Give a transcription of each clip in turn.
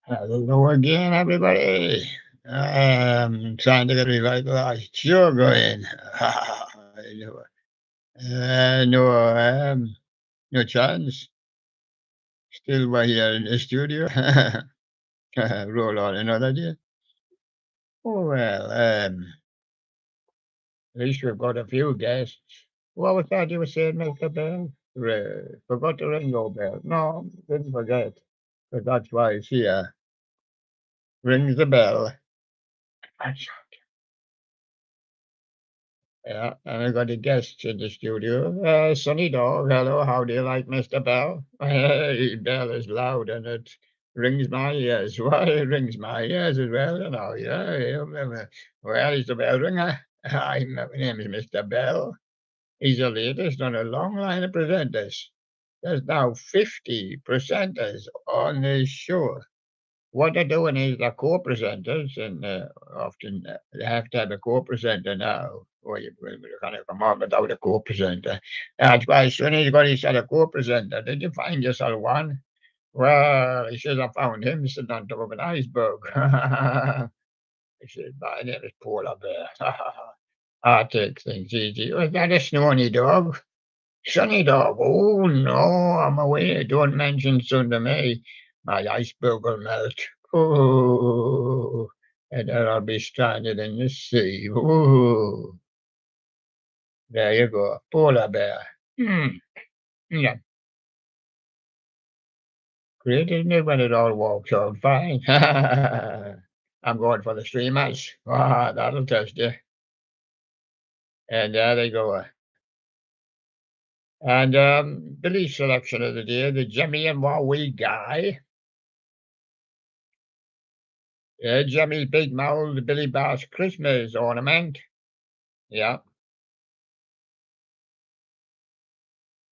Hello again, everybody. Trying to get revitalized. Sure, going. No, no, no chance. Still right here in the studio. Roll on another day. Oh, well, at least we've got a few guests. What was that you were saying, Mr. Bell? Forgot to ring your bell. No, didn't forget. Because that's why it's here. Rings the bell. Yeah, and I got a guest in the studio. Sonny Dog, hello, how do you like Mr. Bell? Hey, Bell is loud and it rings my ears. Why, it rings my ears as well, you know. Well, he's the bell ringer. My name is Mr. Bell. He's the latest on a long line of presenters. There's now 50 presenters on this show. What they're doing is they're co-presenters, and often they have to have a co-presenter now, or you can't come on without a co-presenter. That's why as soon as you got yourself a co-presenter, did you find yourself one? Well, he says I found him sitting on top of an iceberg. He says, my name is Polar Bear. I take things easy. Was that a Snowy Dog? Sunny Dog? Oh, no, I'm away. Don't mention sun to me. My iceberg will melt. Oh, and then I'll be stranded in the sea. Oh, there you go. Polar bear. Hmm. Yeah, great, isn't it, when it all walks out fine? I'm going for the streamers. Ah, that'll test you. And there they go. And Billy's selection of the day, the Jimmy and Wowee guy. Jimmy's big mouth, Billy Bass Christmas ornament. Yeah.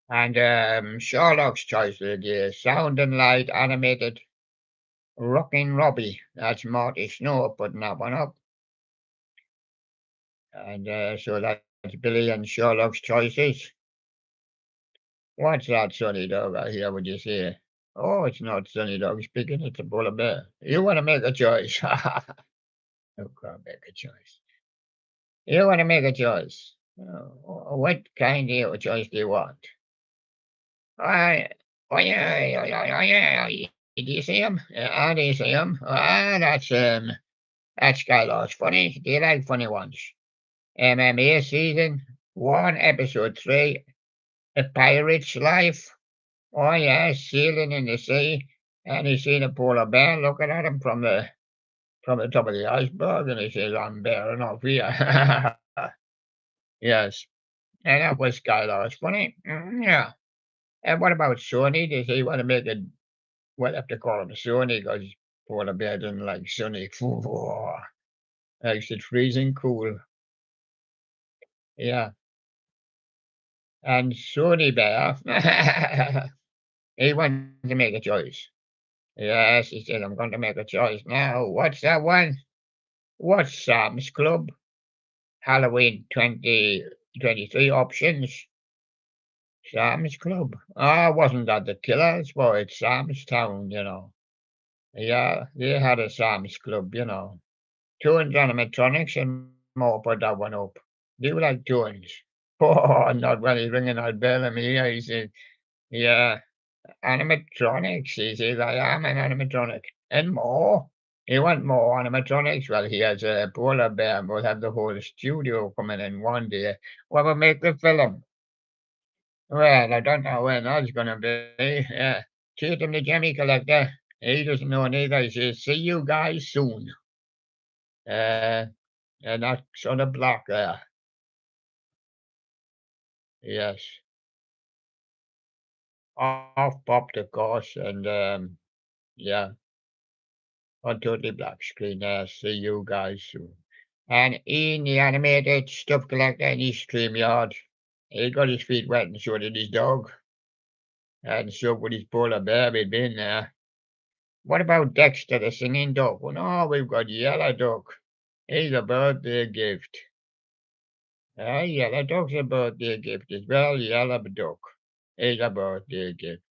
And Sherlock's choice of the day, sound and light animated Rockin' Robbie. That's Marty Snow putting that one up. And so that's Billy and Sherlock's choices. What's that, Sonny Dog? I hear what you say. Oh, it's not Sonny Dog speaking, it's a polar bear. You want to make a choice. You can't make a choice. You want to make a choice. What kind of choice do you want? I, oh yeah, oh yeah. Do you see him? I do see him. That's Skylar's funny. Do you like funny ones? MMA season one, episode three, A Pirate's Life. Oh yeah, sailing in the sea, and he's seen a polar bear looking at him from the top of the iceberg, and he says, "I'm bear enough here." Yes, and that was Skylar's funny. Yeah. And what about Sony? Does he want to make a we'll have to call him Sony because polar bear doesn't like sunny. Likes it freezing cool. Yeah. And Sony Bear, he wants to make a choice. Yes, he said, I'm going to make a choice now. What's that one? What's Sam's Club? Halloween 2023 options. Sam's Club. Ah, wasn't that the Killers? Well, it's Sam's Town, you know. Yeah, they had a Sam's Club, you know. Tunes animatronics and more put that one up. Do you like tunes? Oh, not when he's ringing out bell at me. He said, yeah, animatronics. He says, I am an animatronic. And more. You want more animatronics? Well, he has a polar bear and we'll have the whole studio coming in one day. Well, we'll make the film. Well, I don't know when that's going to be. Yeah. Treat him the Jimmy Collector. He doesn't know neither. He says, see you guys soon. Uh, and that's on the block there. Yes. Off popped, of course, and yeah, on totally black screen there. See you guys soon. And Ian, the animated stuff collector in his StreamYard, he got his feet wet and so did his dog. And so would his polar bear, he'd been there. What about Dexter, the singing dog? Well, no, we've got Yellow Dog. He's a birthday gift. Yellow Dog's a birthday gift as well. Yellow Dog is a birthday gift.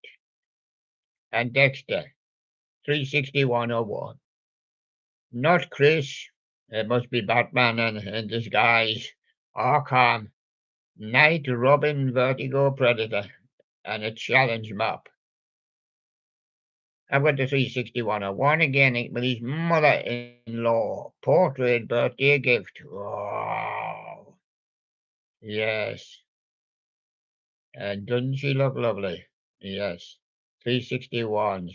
And Dexter. 36101. Not Chris. It must be Batman in disguise. Arkham. Night Robin Vertigo Predator. And a challenge map. I've got the 36101 again with his mother-in-law. Portrait birthday gift. Wow. Yes. And doesn't she look lovely? Yes. 361.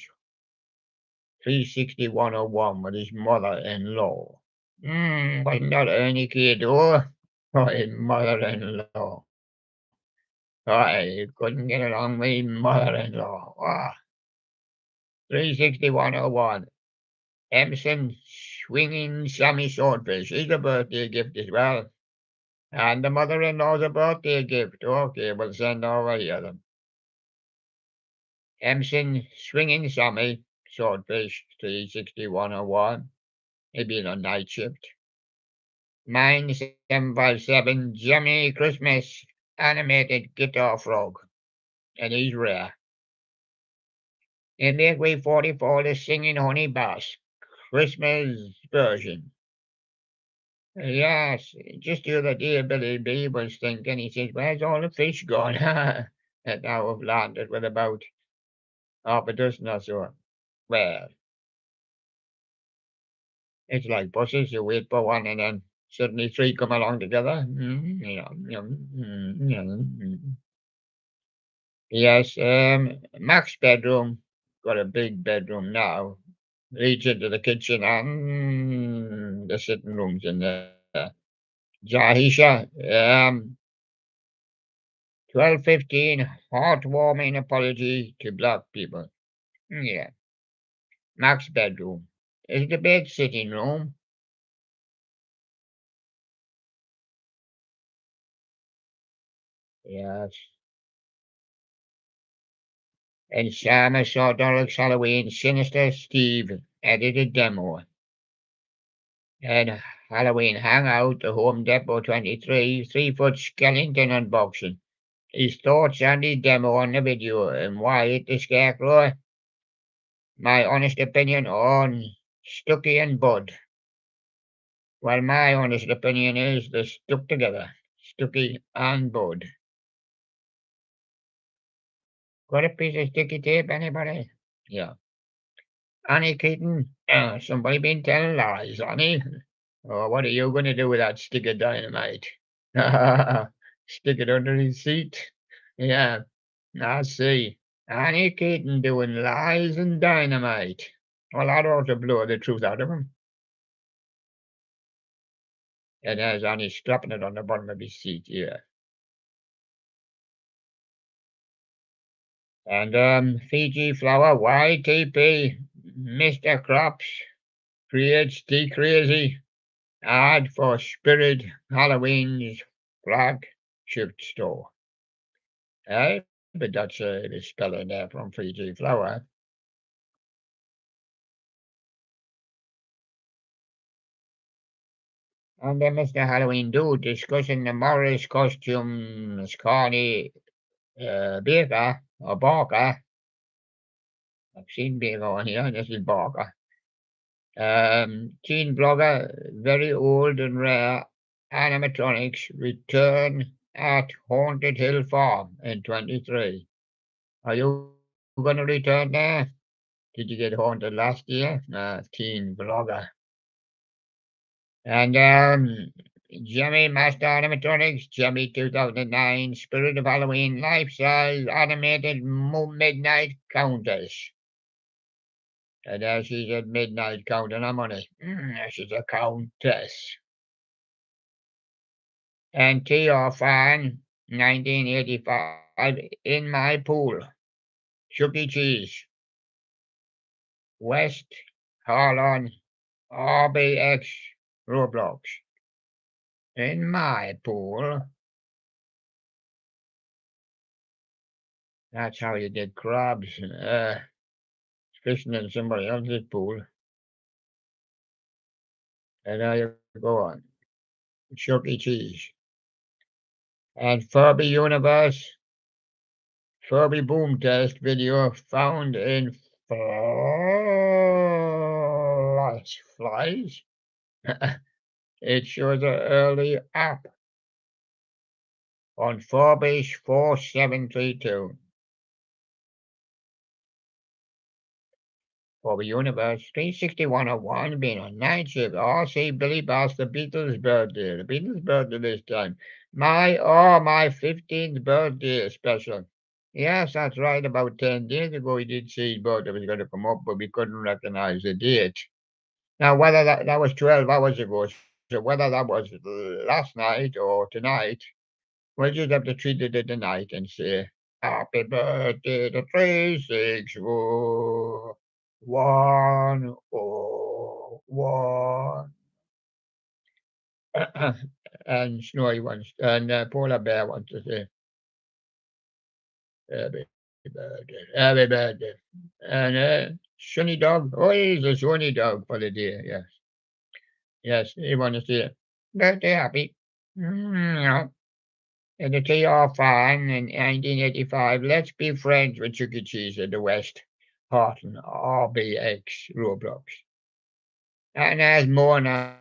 36101 with his mother-in-law. Wasn't that Ernie Kiedor? Oh, his mother-in-law. I couldn't get along with his mother-in-law. 36101. Emerson swinging Sammy Swordfish is a birthday gift as well. And the mother-in-law's a birthday gift. Okay, we'll send over here then. Emerson swinging Sammy Swordfish 36101. Maybe on night shift. 9757 Jimmy Christmas animated guitar frog. And he's rare. In Midway 44, the singing honey bass. Christmas version. Yes, just the other day Billy B was thinking, he says, where's all the fish gone? And now I've landed with about half a dozen or so. Well, it's like buses, you wait for one and then suddenly three come along together. Yes, Mac's bedroom, got a big bedroom now. Leads into the kitchen and the sitting rooms in there. Jahisha, 12:15, heartwarming apology to black people. Yeah, Mac's bedroom. Is the bed sitting room? Yes. And Sam saw Doric's Halloween Sinister Steve edited demo. And Halloween Hangout, the Home Depot 23, 3-foot skeleton unboxing. His thoughts on the demo on the video and why it the scarecrow. My honest opinion on Stucky and Bud. Well, my honest opinion is they're stuck together. Stucky and Bud. Got a piece of sticky tape, anybody? Yeah. Annie Keaton, somebody been telling lies, Annie. Oh, what are you going to do with that stick of dynamite? Stick it under his seat? Yeah, I see. Annie Keaton doing lies and dynamite. Well, that ought to blow the truth out of him. And there's Annie strapping it on the bottom of his seat, yeah. And Fiji Flower, YTP, Mr. Crops, creates the crazy ad for Spirit Halloween's flagship store. But that's the spelling there from Fiji Flower. And then Mr. Halloween Dude discussing the Morris costumes, Carney Baker or Barker. I've seen Baker on here, this is Barker. Teen blogger, very old and rare animatronics return at Haunted Hill Farm in 23. Are you going to return there? Did you get haunted last year? Teen blogger. And Jimmy Master Animatronics, Jimmy 2009, Spirit of Halloween, life-size animated midnight countess. And there she's at midnight counting her money. She's a countess. And TR fan, 1985, in my pool. Chuck E. Cheese. West Harlan, RBX, Roblox. In my pool. That's how you get crabs. Fishing in somebody else's pool. And now you go on. Chuck E. Cheese. And Furby Universe. Furby Boom Test video found in flies. It shows an early up on Forbish 4732 for the universe 36101 being on night shift. Oh, see, Billy Bass, the Beatles' birthday. The Beatles' birthday this time. My 15th birthday special. Yes, that's right. About 10 days ago, we did see his birthday was going to come up, but we couldn't recognize the date. Now, whether that was 12 hours ago, so whether that was last night or tonight, we'll just have to treat it tonight and say, Happy birthday to 36101. And Snowy wants, and Polar Bear wants to say, Happy Happy birthday. And Sunny Dog, oh, he's a Sunny Dog for the day, yes. Yes, he wants to say, birthday happy. Yeah. In the TR fan in 1985, Let's Be Friends with Chuck E. Cheese in the West, Horton, RBX, Roblox. And there's Mona.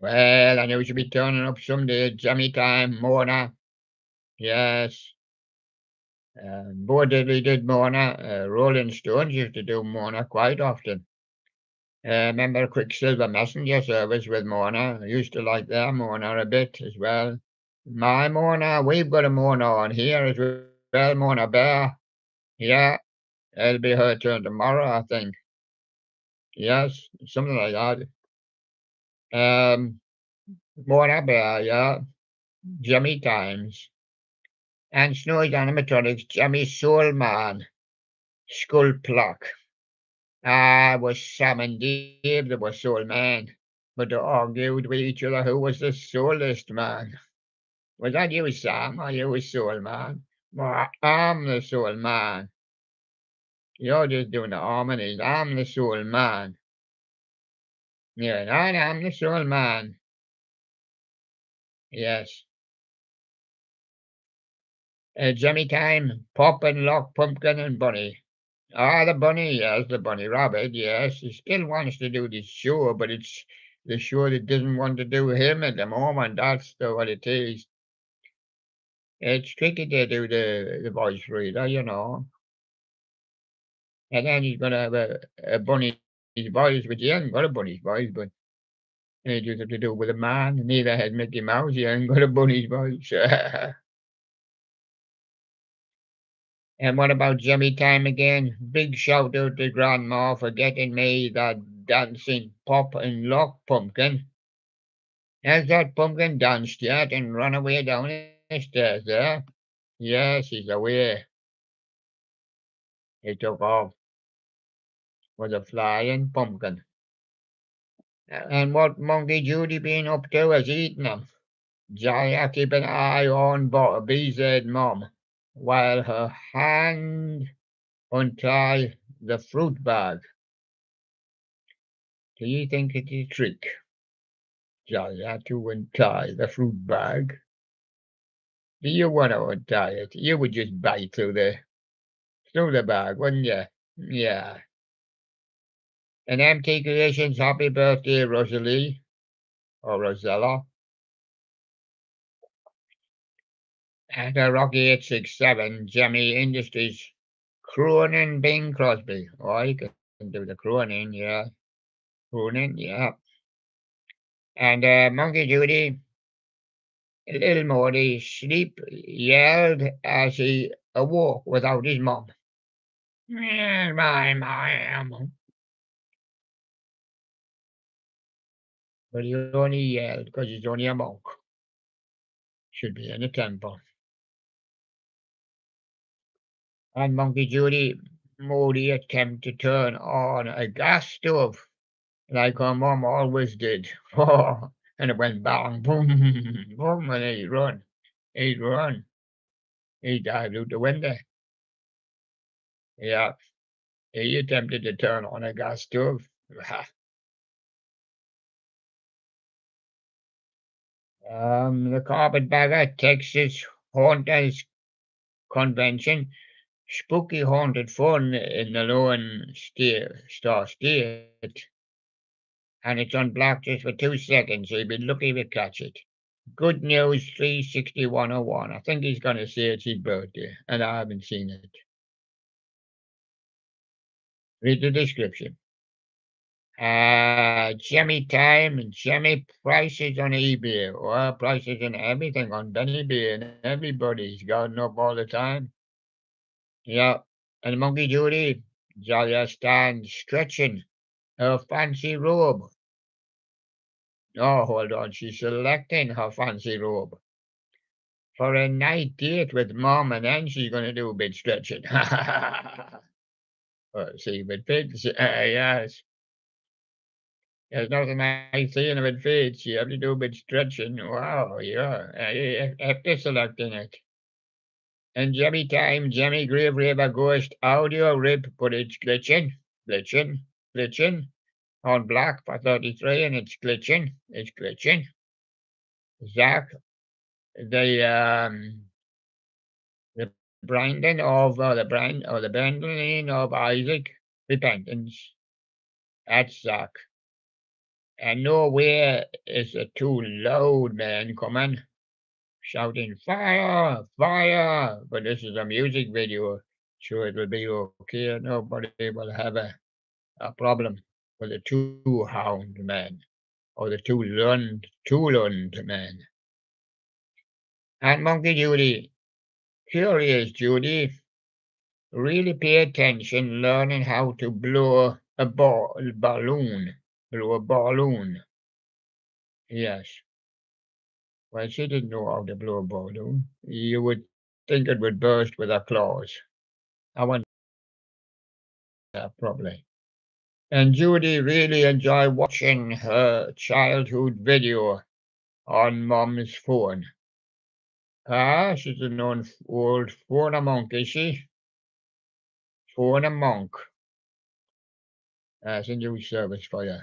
Well, I knew she'd be turning up someday, Jimmy time, Mona. Yes. Bo Diddley did Mona. Rolling Stones used to do Mona quite often. Remember Quicksilver Messenger Service with Mona? I used to like their Mona a bit as well. My Mona, we've got a Mona on here as well, Mona Bear. Yeah, it'll be her turn tomorrow, I think. Yes, something like that. Mona Bear, yeah. Jimmy Times. And Snowy Animatronics, Jimmy Soul Man. Skull Pluck. I was Sam and Dave that were Soul Man. But they argued with each other who was the soulest man. Was that you, Sam, or you was Soul Man? Well, I'm the Soul Man. You're just doing the harmonies. I'm the Soul Man. Yeah, I'm the Soul Man. Yes. Jimmy Time, Pop and Lock, Pumpkin and Bunny. Ah, the bunny, yes, the bunny rabbit, yes. He still wants to do this show, but it's the show that doesn't want to do him at the moment. That's what it is. It's tricky to do the voice reader, you know. And then he's going to have a bunny's voice, which he hasn't got a bunny's voice, but he just have to do it with a man. Neither had Mickey Mouse, he hasn't got a bunny's voice. And what about Jimmy Time again? Big shout out to Grandma for getting me that dancing pop and lock pumpkin. Has that pumpkin danced yet and run away down the stairs there? Yes, he's away. He took off with a flying pumpkin. And what Monkey Judy been up to has eaten him. Jaya keep an eye on BZ Mom while her hand untie the fruit bag. Do you think it's a trick? Jaya to untie the fruit bag. Do you want to untie it? You would just bite through the bag, wouldn't you? Yeah. And MT Creations, happy birthday, Rosalie or Rosella. And Rocky 867, Jemmy Industries, Cronin Bing Crosby. Oh, you can do the Cronin, yeah. Cronin, yeah. And Monkey Judy, little Morty, sleep yelled as he awoke without his mom. My mom. But he only yelled because he's only a monk. Should be in a temple. And Monkey Judy Moody attempt to turn on a gas stove like her mom always did. And it went bang, boom, boom, and he'd run. He'd run. He dived out the window. Yeah, he attempted to turn on a gas stove. The Carpetbagger Texas Haunters Convention. Spooky haunted fun in the Lone Star State. and it's on black just for 2 seconds, so you'd be lucky if you catch it. Good News 36101. I think he's going to say it's his birthday, and I haven't seen it. Read the description. Jimmy time and Jimmy prices on eBay, or prices on everything on Benny B, and everybody's going up all the time. Yeah, and Monkey Judy, Jolly stands stretching her fancy robe. Oh, hold on, she's selecting her fancy robe for a night date with Mom, and then she's going to do a bit stretching. See, but pigs, yes. There's nothing like seeing a bit feet. You have to do a bit stretching. Wow, yeah. After selecting it. And Jimmy time, Jimmy Grave River Ghost audio rip, but it's glitching, glitching, glitching. On black for 33, and it's glitching, it's glitching. Zach, the Brandon of the Brandon of Isaac repentance. That's Zach. And nowhere is a too loud man coming, shouting fire, fire. But this is a music video, so it will be okay. Nobody will have a problem with the two hound man or the two lund man. And Monkey Judy, curious Judy, really pay attention learning how to blow a balloon. Blow a balloon. Yes. Well, she didn't know how to blow a balloon. You would think it would burst with applause. I went, probably. And Judy really enjoyed watching her childhood video on Mom's phone. Ah, she's an old phone monk, is she? Phone monk. That's a new service for you.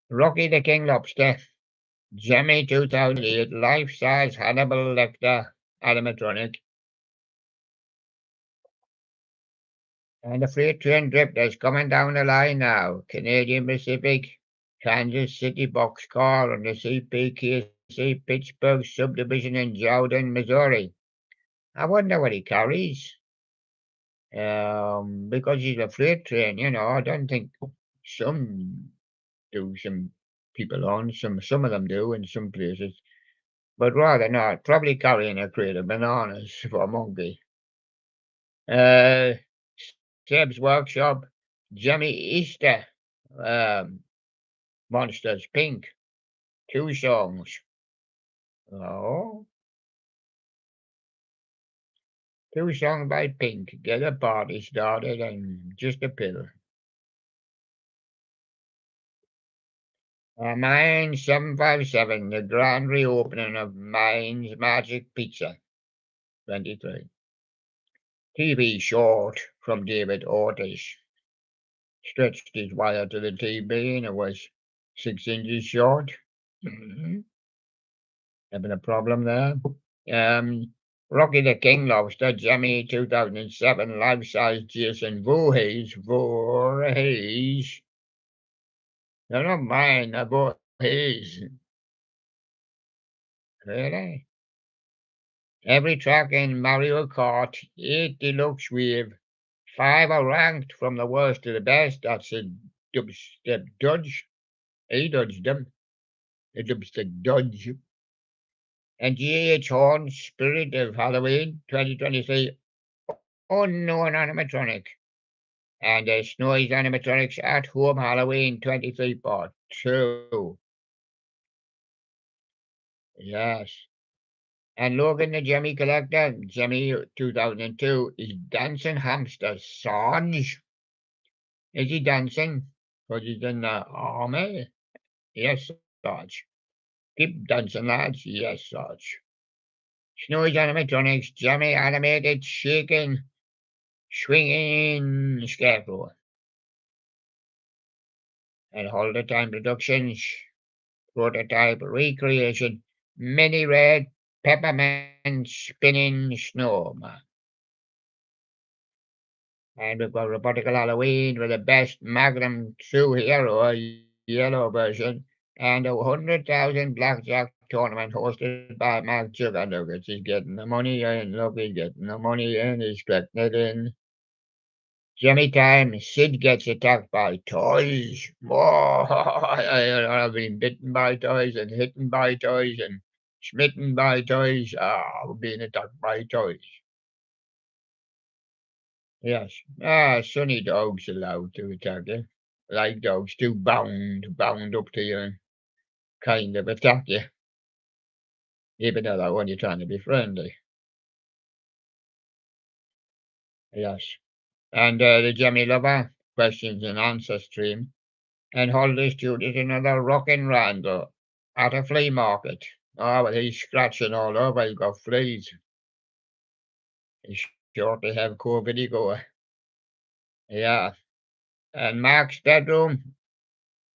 Rocky the King Lobster. Jimmy 2008 life-size Hannibal Lecter animatronic. And the freight train drifters coming down the line now. Canadian Pacific, Kansas City Boxcar, and the CPKC Pittsburgh subdivision in Jordan, Missouri. I wonder what he carries. Because he's a freight train, I don't think some do, some people on, some of them do in some places. But rather not, probably carrying a crate of bananas for a monkey. Seb's Workshop, Jimmy Easter, Monsters Pink, 2 songs. Oh, 2 songs by Pink, get a party started and just a pill. Mine 757, the grand reopening of Mine's Magic Pizza, 23. TV short from David Ortiz. Stretched his wire to the TV and it was 6 inches short. Having a problem there. Rocky the King Lobster, Jimmy 2007, life-size Jason Voorhees. No, not mine, Voorhees. Really? Every track in Mario Kart 8 Deluxe Wave. 5 are ranked from the worst to the best. That's a dubstep dodge. He dodged them. A dubstep dodge. And G.H. Horn, Spirit of Halloween 2023, unknown animatronic. And Snowy's animatronics at Home Halloween 23 Part 2. Yes. And Logan the Jimmy Collector, Jimmy 2002, is dancing hamster Sanj. Is he dancing? Because he's in the army? Yes, Sarge. Keep dancing, lads. Yes, Sarge. Snowy's animatronics, Jimmy animated, shaking, swinging scarecrow. And Holder Time Productions, prototype recreation, mini red peppermint spinning snowman. And we've got Robotical Halloween with the best Magnum True Hero yellow version and a 100,000 blackjack tournament hosted by Mark Juggernuggets. He's getting the money in. Look, he's getting the money in. He's getting it in. Jimmy time, Sid gets attacked by toys. Oh, I've been bitten by toys and hitten by toys and smitten by toys. Being attacked by toys. Yes. Sunny dogs allowed to attack you. Like dogs do bound up to you and kind of attack you, even though they're only trying to be friendly. Yes. And the Jimmy Lover questions and answer stream and Holiday Studios another rockin' Randall at a flea market. Oh, well, he's scratching all over. He's got fleas. He's sure to have COVID go. Yeah. And Mark's bedroom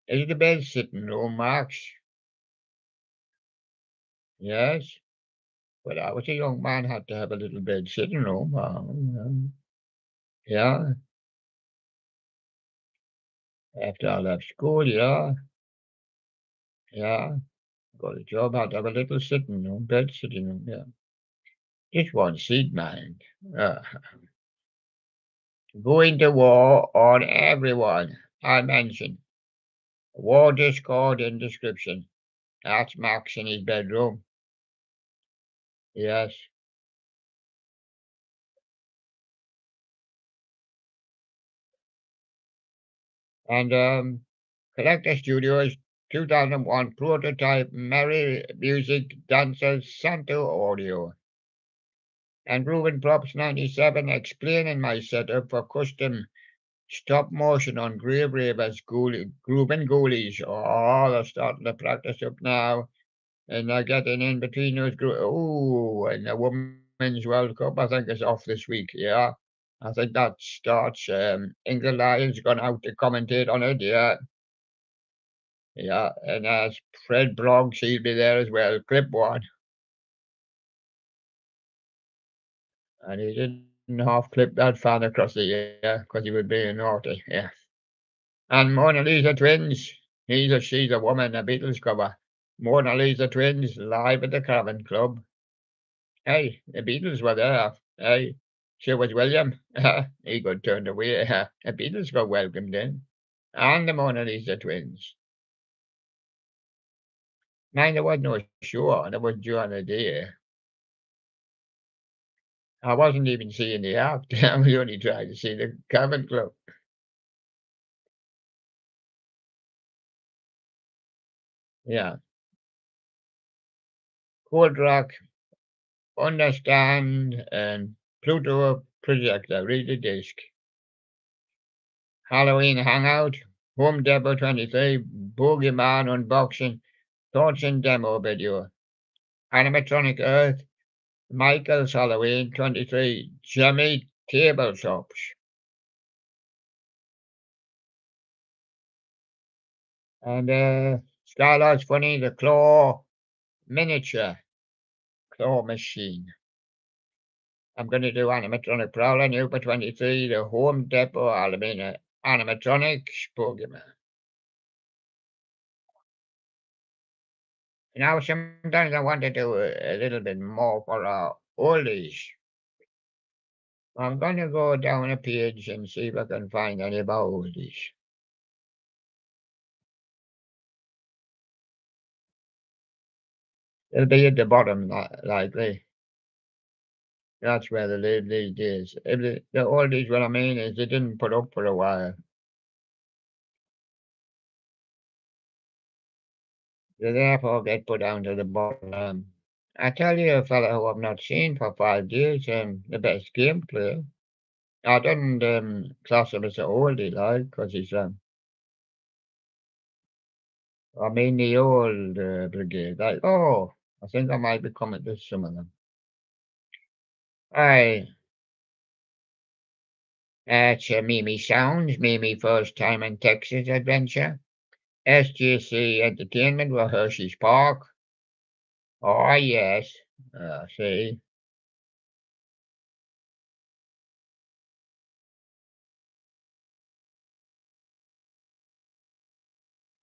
is the bed sitting room, Mark's. Yes. But I was a young man, had to have a little bed sitting room. Yeah. After I left school, yeah. Yeah. Got a job, had to have a little sitting room, bed sitting room, yeah. Just one seat, mind. Going to war on everyone I mentioned. War Discord in description. That's Max in his bedroom. Yes. And Collector Studios 2001 prototype Merry Music Dancers Santo Audio. And Ruben Props 97 explaining my setup for custom stop motion on Grave Ravers Groovin' Ghoulies. Oh, they're starting to practice up now. And they're getting in between those groups. Oh, and the Women's World Cup, I think, is off this week. Yeah. I think that starts. England Lions gone out to commentate on it. Yeah. Yeah. And as Fred Broggs, he'll be there as well. Clip one. And he didn't half clip that fan across the ear because he was being naughty. Yeah. And Mona Lisa Twins. He's a She's a Woman, a Beatles cover. Mona Lisa Twins live at the Cavern Club. Hey, the Beatles were there. Hey, so was William. He got turned away. The Beatles got welcomed in. And the Mona Lisa Twins. Man, there was no show. There was during the day. I wasn't even seeing the act. I was only trying to see the Cavern Club. Yeah. Cold Rock, Understand, and Pluto Projector. Read the disc. Halloween Hangout, Home Depot 23, Boogeyman Unboxing, Thoughts and Demo Video, Animatronic Earth, Michael's Halloween 23, Jimmy Tabletops, and Skylar's Funny, the Claw Miniature Claw Machine. I'm going to do Animatronic Prowler, Nupa 23, the Home Depot Animatronic Boogeyman. Now, sometimes I want to do a little bit more for our oldies. I'm gonna go down a page and see if I can find any about oldies. It'll be at the bottom, likely. That's where they live these days. If the oldies, what I mean is they didn't put up for a while. They therefore get put down to the bottom. I tell you, a fella who I've not seen for 5 years, the best game player. I didn't class him as an oldie, like, because he's I mean the old brigade. Like, oh, I think I might be coming to some of them. Aye, that's Mimi Sounds, Mimi First Time in Texas Adventure. SGC Entertainment with Hershey's Park. Oh, yes. See.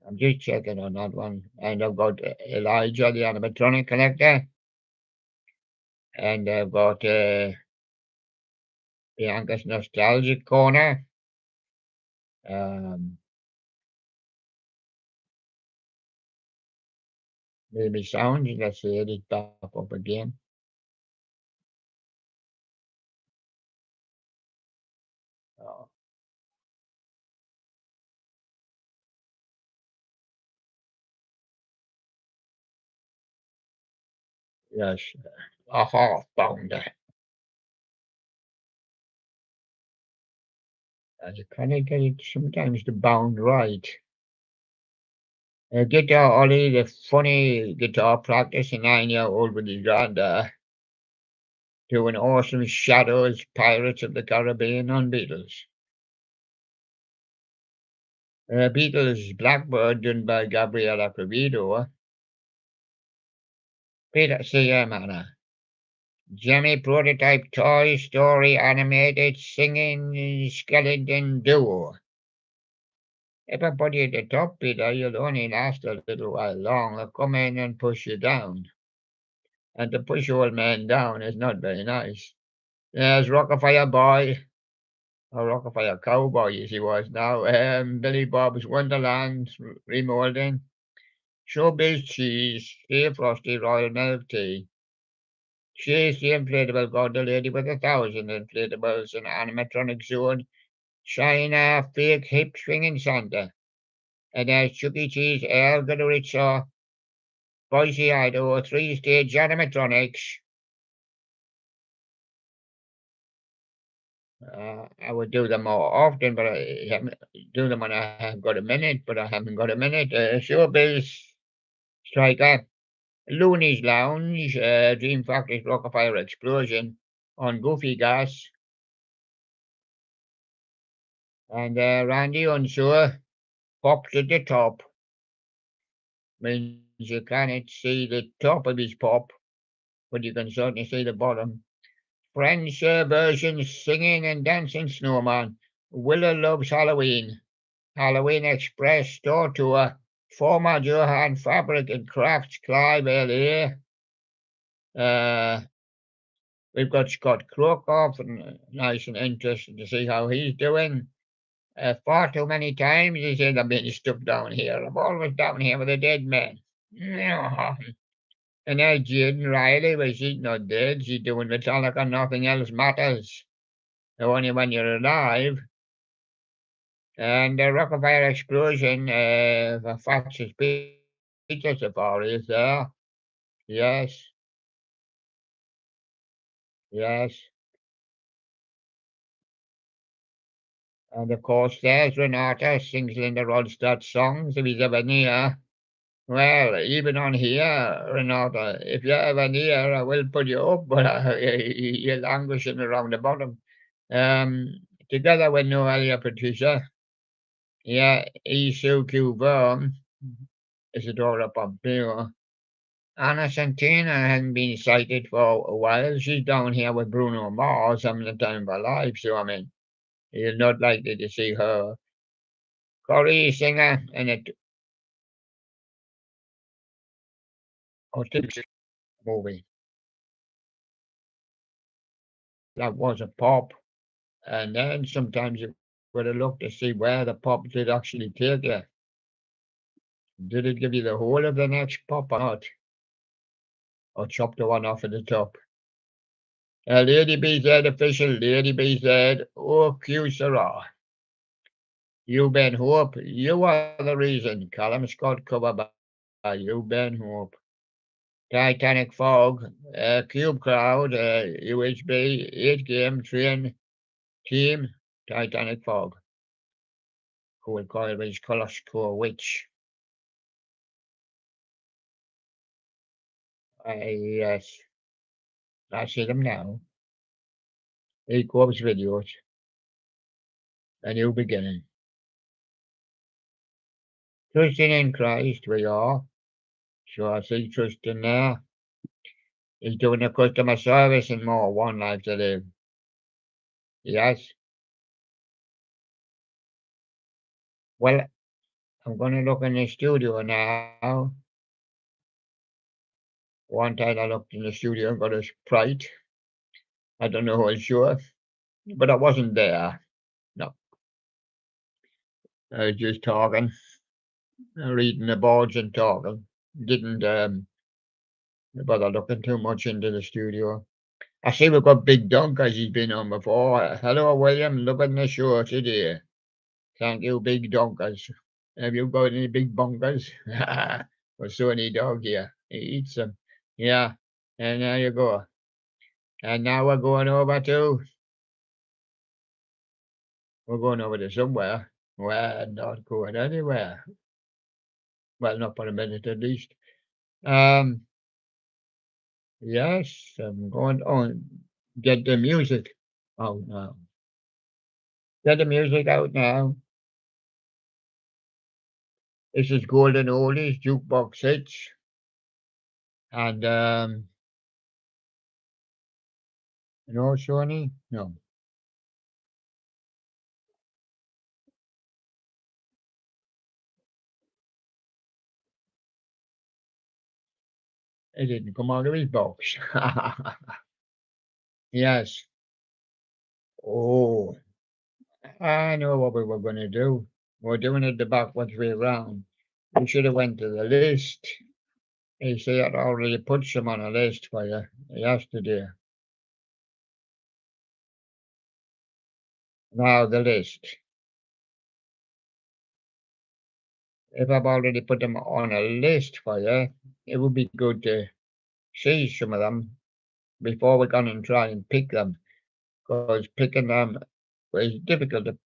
I'm just checking on that one. And I've got Elijah, the animatronic collector, and I've got the Angus Nostalgic Corner. Um, maybe sound. Let's see it is back up again. Oh, yes, a half pounder. You kind of get it sometimes the bound right. Guitar Ollie, the funny guitar practice, a 9-year-old with his granddad, doing awesome Shadows, Pirates of the Caribbean on Beatles. Beatles Blackbird, done by Gabriela Quevedo. Peter Siamana. Jimmy Prototype Toy Story Animated Singing Skeleton Duo. Everybody at the top, Peter, you'll only last a little while longer. Come in and push you down. And to push old man down is not very nice. There's Rockefeller Boy, or Rockefeller Cowboy as he was now. Billy Bob's Wonderland remolding. Showbiz Cheese, Stay Frosty Royal Milk Tea. She's the inflatable Gordo Lady with 1,000 inflatables in animatronic zone. China fake hip swinging Santa. And there's Chuck E. Cheese, El Gadorizzo, Boise, Idaho, 3-stage animatronics. I would do them more often, but I haven't do them when I have got a minute, but I haven't got a minute. Showbiz Striker, Looney's Lounge, Dream Factory's Rockefeller Explosion on Goofy Gas, and Randy Unsure pops at the top. Means you cannot see the top of his pop, but you can certainly see the bottom. French version singing and dancing snowman. Willow loves Halloween. Halloween Express store tour. Former Johann Fabric and Crafts, Clive, LA. Uh, we've got Scott Krokoff, and nice and interesting to see how he's doing. Far too many times he said I'm being stuck down here. I'm always down here with a dead man. And now Jane Riley, well, she's not dead. She's doing Metallica, nothing else matters. Only when you're alive. And the Rockefeller Explosion, the Fox's Pizza Safari is there. Yes, yes. And of course, there's Renata sings Linda Ronstadt songs if he's ever near. Well, even on here, Renata, if you're ever near, I will put you up, but you're languishing around the bottom. Together with Noelia Patricia, yeah, Isu Q Worm, Isadora Pompeo. Anna Santina hasn't been sighted for a while. She's down here with Bruno Mars having the time of her life, so I mean, you're not likely to see her. Corey Singer in a movie. That was a pop. And then sometimes you would have looked to see where the pop did actually take you. Did it give you the whole of the next pop or not? Or chop the one off at the top? Lady BZ official, Lady BZ, oh, Q Sarah. You Ben Hope, you are the reason. Callum Scott cover by you Ben Hope. Titanic Fog, Cube Crowd, UHB, 8 game train team, Titanic Fog. Cool Coil Ridge Colour Score Witch. Yes, I see them now. Equals videos. A new beginning. Trusting in Christ we are. So I see Tristan there. He's doing the customer service and more. One life to live. Yes. Well, I'm gonna look in the studio now. One time I looked in the studio and got a Sprite. I don't know who was sure, but I wasn't there. No, I was just talking, reading the boards and talking. Didn't bother looking too much into the studio. I see we've got Big Dunk as he's been on before. Hello, William. Look at the show today. Thank you, Big Donkers. Have you got any big bunkers? Well, Sonny Dog here. He eats them. Yeah. And there you go. And now we're going over to somewhere. We're not going anywhere. Well, not for a minute at least. Um, yes, I'm going on. Get the music out now. Get the music out now. This is Golden Oldies Jukebox Hits. And, no, Sony? No. It didn't come out of his box. Yes. Oh, I know what we were going to do. We're doing it the backwards way round. We should have went to the list. He said I already put some on a list for you yesterday. Now the list. If I've already put them on a list for you, it would be good to see some of them before we go and try and pick them. Because picking them was difficult to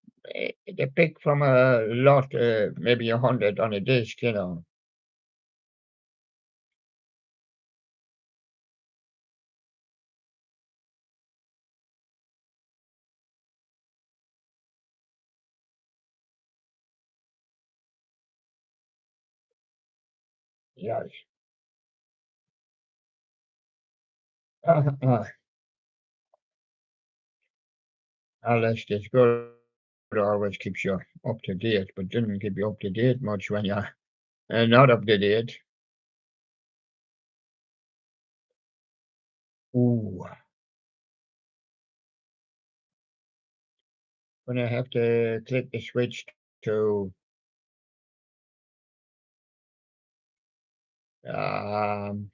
pick from a lot, maybe 100 on a disc, you know. Yes. Unless it's good, it always keeps you up to date, but doesn't keep you up to date much when you're not up to date. Ooh, gonna have to click the switch to um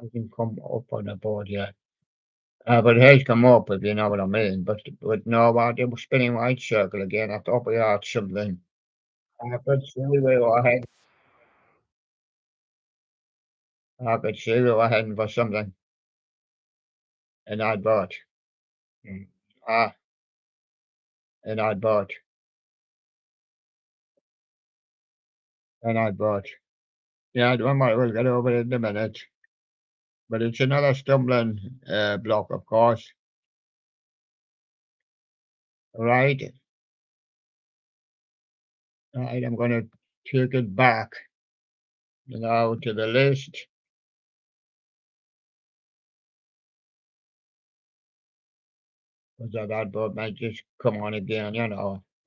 hasn't come up on the board yet. But it has come up if you know what I mean. But no, what it was spinning right circle again. I thought we had something. But see I could see we were heading for something, and I bought. Mm. Ah, and I bought, and I bought. Yeah, I might well get over it in a minute. But it's another stumbling block, of course. Right, right. I'm going to take it back, to the list. Because that advert might just come on again,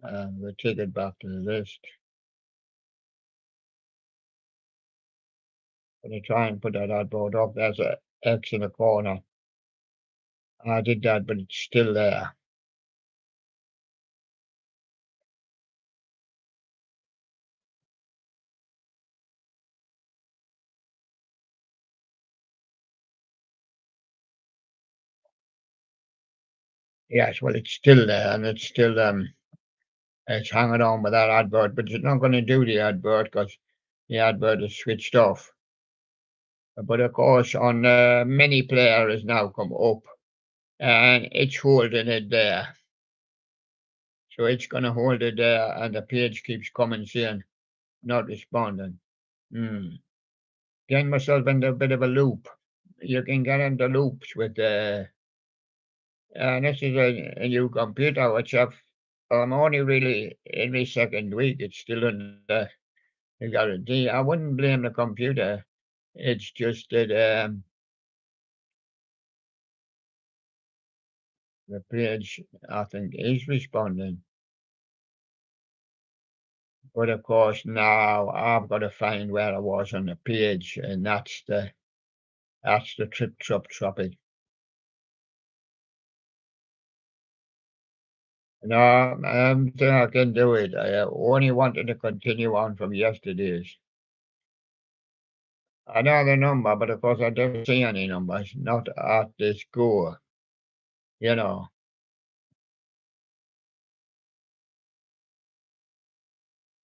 we'll take it back to the list. Gonna try and put that advert up. There's a X in the corner. I did that, but it's still there. Yes, well, it's still there, and it's still it's hanging on with that advert, but it's not going to do the advert because the advert is switched off. But of course, on mini player has now come up, and it's holding it there. So it's going to hold it there, and the page keeps coming saying not responding. Hmm. Getting myself into a bit of a loop. You can get into loops with this is a new computer which I'm only really in my second week. It's still in You got it. I wouldn't blame the computer. It's just that the page, I think, is responding. But of course, now I've got to find where I was on the page, and that's the trip trop tropic. No, think I can do it. I only wanted to continue on from yesterday's. I know the number, but of course I don't see any numbers, not at the score, you know.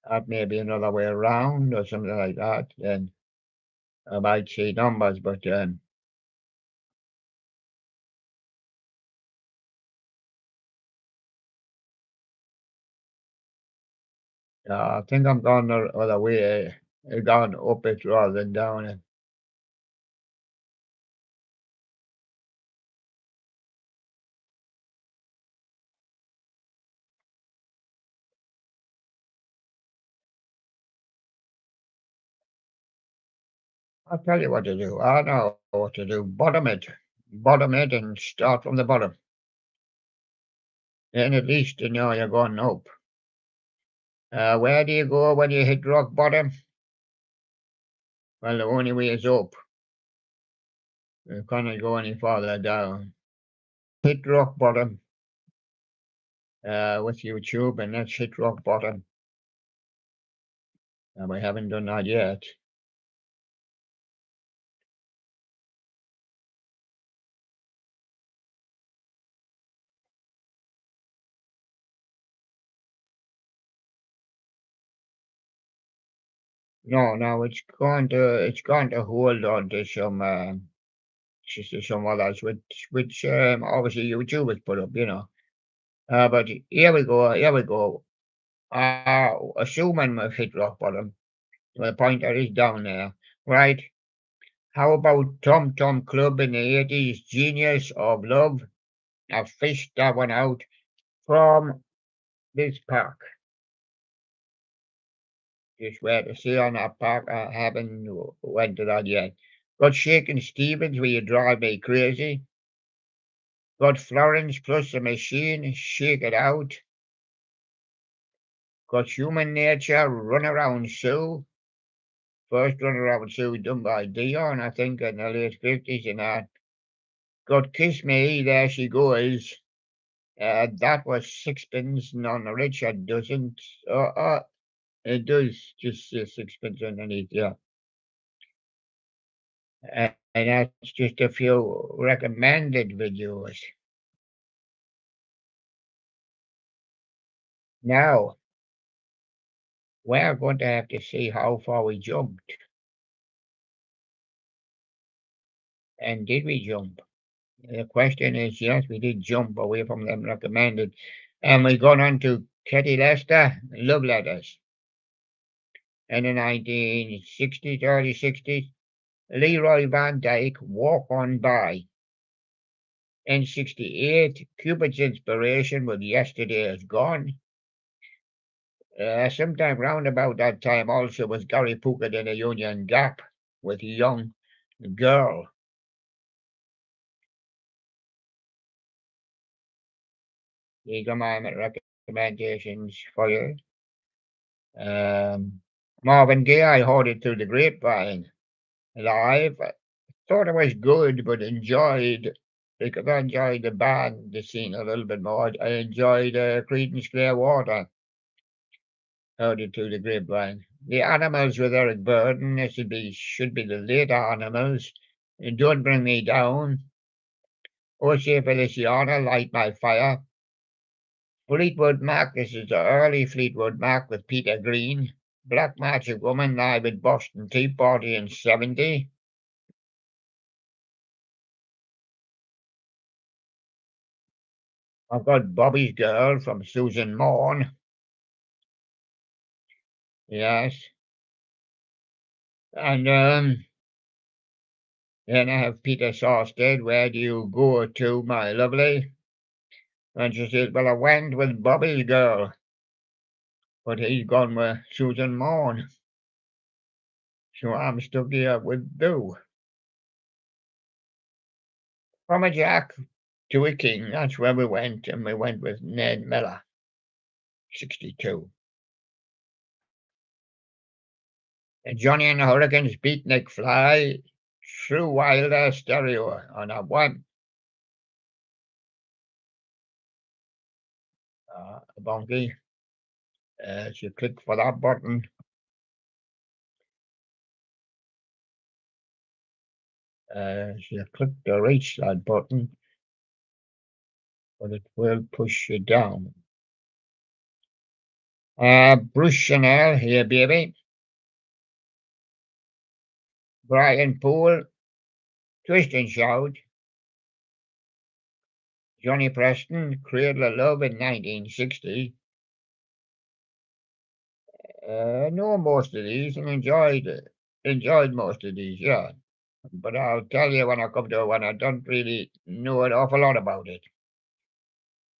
That may be another way around or something like that, then I might see numbers, but I think I'm going the other way, going up it rather than down it. I'll tell you what to do. I know what to do. Bottom it and start from the bottom. Then at least you know you're going up. Where do you go when you hit rock bottom? Well, the only way is up. You can't go any farther down. Hit rock bottom with YouTube, and let's hit rock bottom. And we haven't done that yet. No, no, it's going to hold on to some others, which obviously YouTube has put up, you know. But here we go. Assuming we've hit rock bottom, the pointer is down there, right? How about Tom Tom Club in the 80s, Genius of Love? I fished that one out from this park. Just where to see on that park. I haven't went to that yet. Got Shakin' Stevens, Will You Drive Me Crazy? Got Florence plus the Machine, Shake It Out. Got Human Nature, Run Around Sue. First Run Around Sue done by Dion, I think, in the late 50s and that. Got Kiss Me, There She Goes. That was Sixpence None the Richer doesn't. It does just say Sixpence underneath, yeah. And that's just a few recommended videos. Now, we're going to have to see how far we jumped. And did we jump? The question is, yes, we did jump away from them recommended. And we got on to Katie Lester, Love Letters. In the 1960s, early 60s, Leroy Van Dyke, Walk On By. In 68, Cupid's Inspiration with Yesterday Is Gone. Sometime round about that time also was Gary Puckett in a Union Gap with Young Girl. These are my recommendations for you. Marvin Gaye, I heard it through the grapevine live. I thought it was good, but because I enjoyed the band, the scene a little bit more. I enjoyed Creedence Clearwater. Heard it through the grapevine. The Animals with Eric Burden. This should be the later Animals. Don't Bring Me Down. Jose Feliciano, Light My Fire. Fleetwood Mac. This is the early Fleetwood Mac with Peter Green. Black Magic Woman live at Boston Tea Party in 70. I've got Bobby's Girl from Susan Morn. Yes. And then I have Peter Sarsted. Where do you go to, my lovely? And she said, well, I went with Bobby's Girl. But he's gone with Susan Morn. So I'm stuck here with Boo. From a Jack to a King, that's where we went, and we went with Ned Miller, 62. And Johnny and the Hurricanes beat Nick Fly through Wilder stereo on that one. Bonky. As you click for that button, as you click to reach that button, but it will push you down. Bruce Chanel here, baby. Brian Poole, Twist and Shout. Johnny Preston, Cradle of Love in 1960. Know most of these and enjoyed most of these, yeah. But I'll tell you when I come to one, I don't really know an awful lot about it.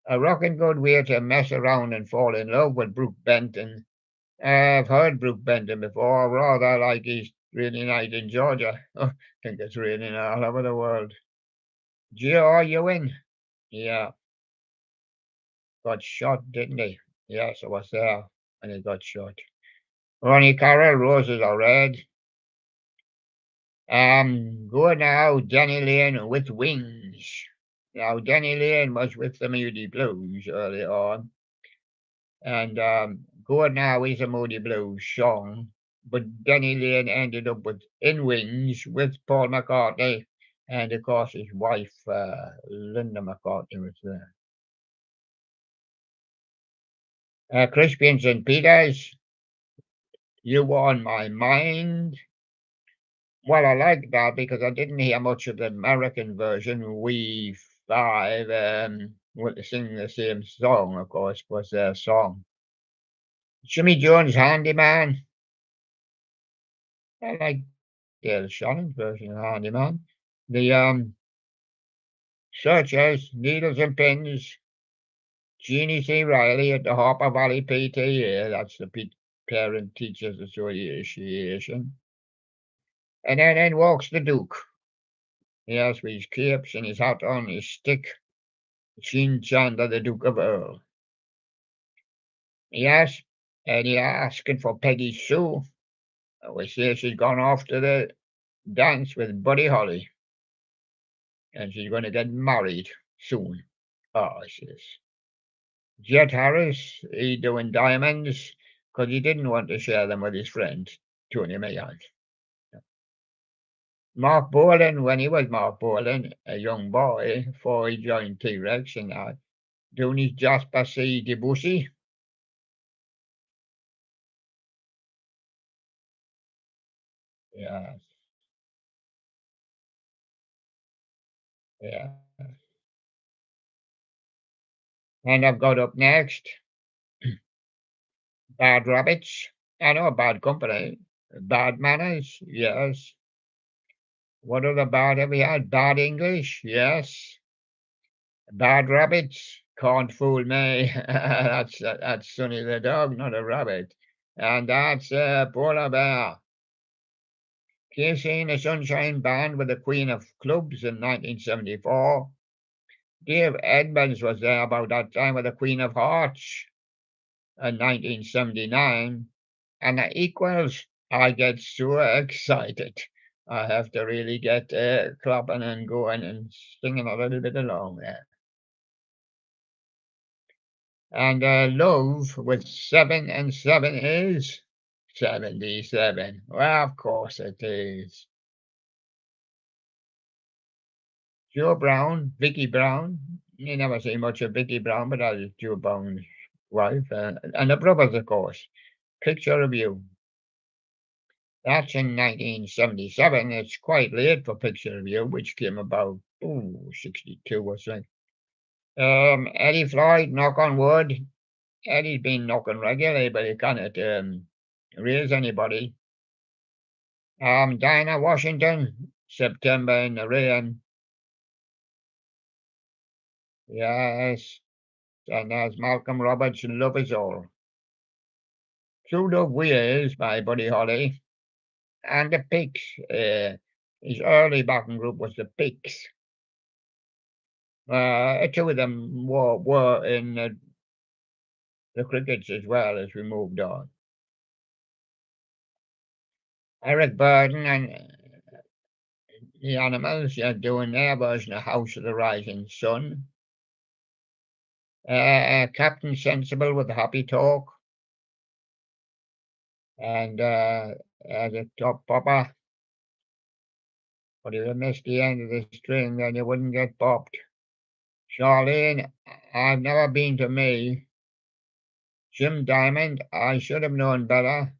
A rocking good way to mess around and fall in love with Brooke Benton. I've heard Brooke Benton before, rather like he's really nice in Georgia. I think it's raining all over the world. Gio, are you in? Yeah, got shot, didn't he? Yes, I was there when he got shot. Ronnie Carroll, Roses Are Red. Go now, Danny Lane with Wings. Now, Danny Lane was with the Moody Blues early on, and Go Now is a Moody Blues song, but Danny Lane ended up with In Wings with Paul McCartney, and of course his wife, Linda McCartney, was there. Crispy and St. Peters, You On My Mind. Well, I like that because I didn't hear much of the American version. We Five, singing the same song, of course, was their song. Jimmy Jones' Handyman. I like Dale Shannon's version of Handyman. The Searchers, Needles and Pins, Jeannie C. Riley at the Harper Valley PTA, that's the Parent Teachers Association. And then in walks the Duke. Yes, with his capes and his hat on his stick. Gene Chandler, the Duke of Earl. Yes, and he's asking for Peggy Sue. We say she's gone off to the dance with Buddy Holly. And she's going to get married soon. Oh, she says. Jet Harris, he doing diamonds because he didn't want to share them with his friend, Tony Mayon. Mark Bolan, when he was Mark Bolan, a young boy, before he joined T-Rex and that, doing his Jasper C. Debussy. Yes, yeah. And I've got up next, Bad Rabbits. I know Bad Company. Bad Manners, yes. What other bad have we had? Bad English, yes. Bad Rabbits, Can't Fool Me. That's Sonny the dog, not a rabbit. And that's Polar Bear. Casey and the Sunshine Band with the Queen of Clubs in 1974. Dave Edmunds was there about that time with the Queen of Hearts in 1979. And the Equals, I get so excited. I have to really get clapping and going and singing a little bit along there. And Love with 7 and 7 is 77. Well, of course it is. Joe Brown, Vicky Brown. You never see much of Vicky Brown, but that is Joe Brown's wife. And the brothers, of course. Picture of You. That's in 1977. It's quite late for Picture of You, which came about, 62 or something. Eddie Floyd, Knock on Wood. Eddie's been knocking regularly, but he cannot raise anybody. Dinah Washington, September in the Rain. Yes. And there's Malcolm Roberts, Love Is All. True Love We Is by Buddy Holly. and the Pigs. His early backing group was the Pigs. Two of them were in the Crickets as well as we moved on. Eric Burden and the Animals doing their version of House of the Rising Sun. Captain Sensible with the Happy Talk. And the top popper. But if you missed the end of the string, then you wouldn't get popped. Charlene, I've never been to me. Jim Diamond, I should have known better.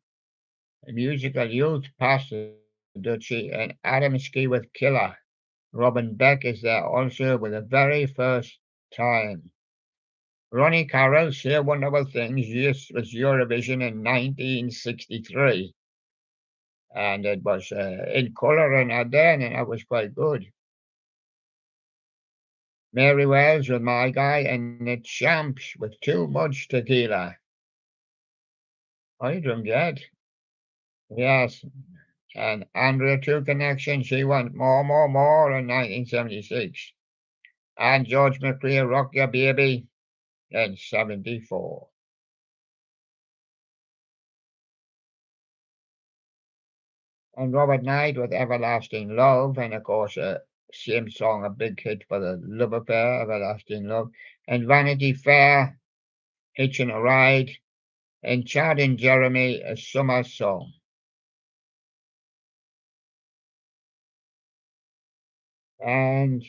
Musical Youth, Pastor Dutchie, and Adam Ski with Killer. Robin Beck is there also with the very first time. Ronnie Carroll, Say Wonderful Things, yes, was Eurovision in 1963. And it was in colour and then, and it was quite good. Mary Wells with My Guy, and the Champs with Too Much Tequila. I drunk yet. Yes. And Andrea True Connection, she went more in 1976. And George McCrea, Rock Your Baby in 74. And Robert Knight with Everlasting Love, and of course, same song, a big hit for the love affair, Everlasting Love. And Vanity Fair, Hitching a Ride, and Chad and Jeremy, A Summer Song. And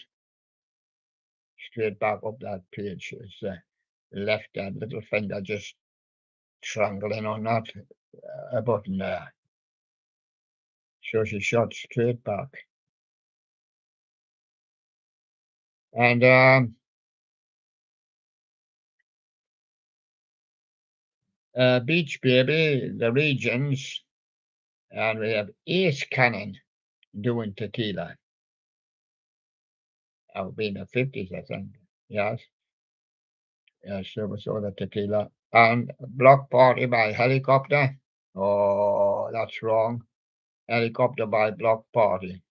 straight back up that page is left that little finger just strangling on that button there. So she shot straight back. And Beach Baby, the Regions, and we have Ace Cannon doing Tequila. That would be in the 50s, I think. Yes. Yes, so we saw the Tequila. And Block Party by Helicopter. Oh, that's wrong. Helicopter by Block Party.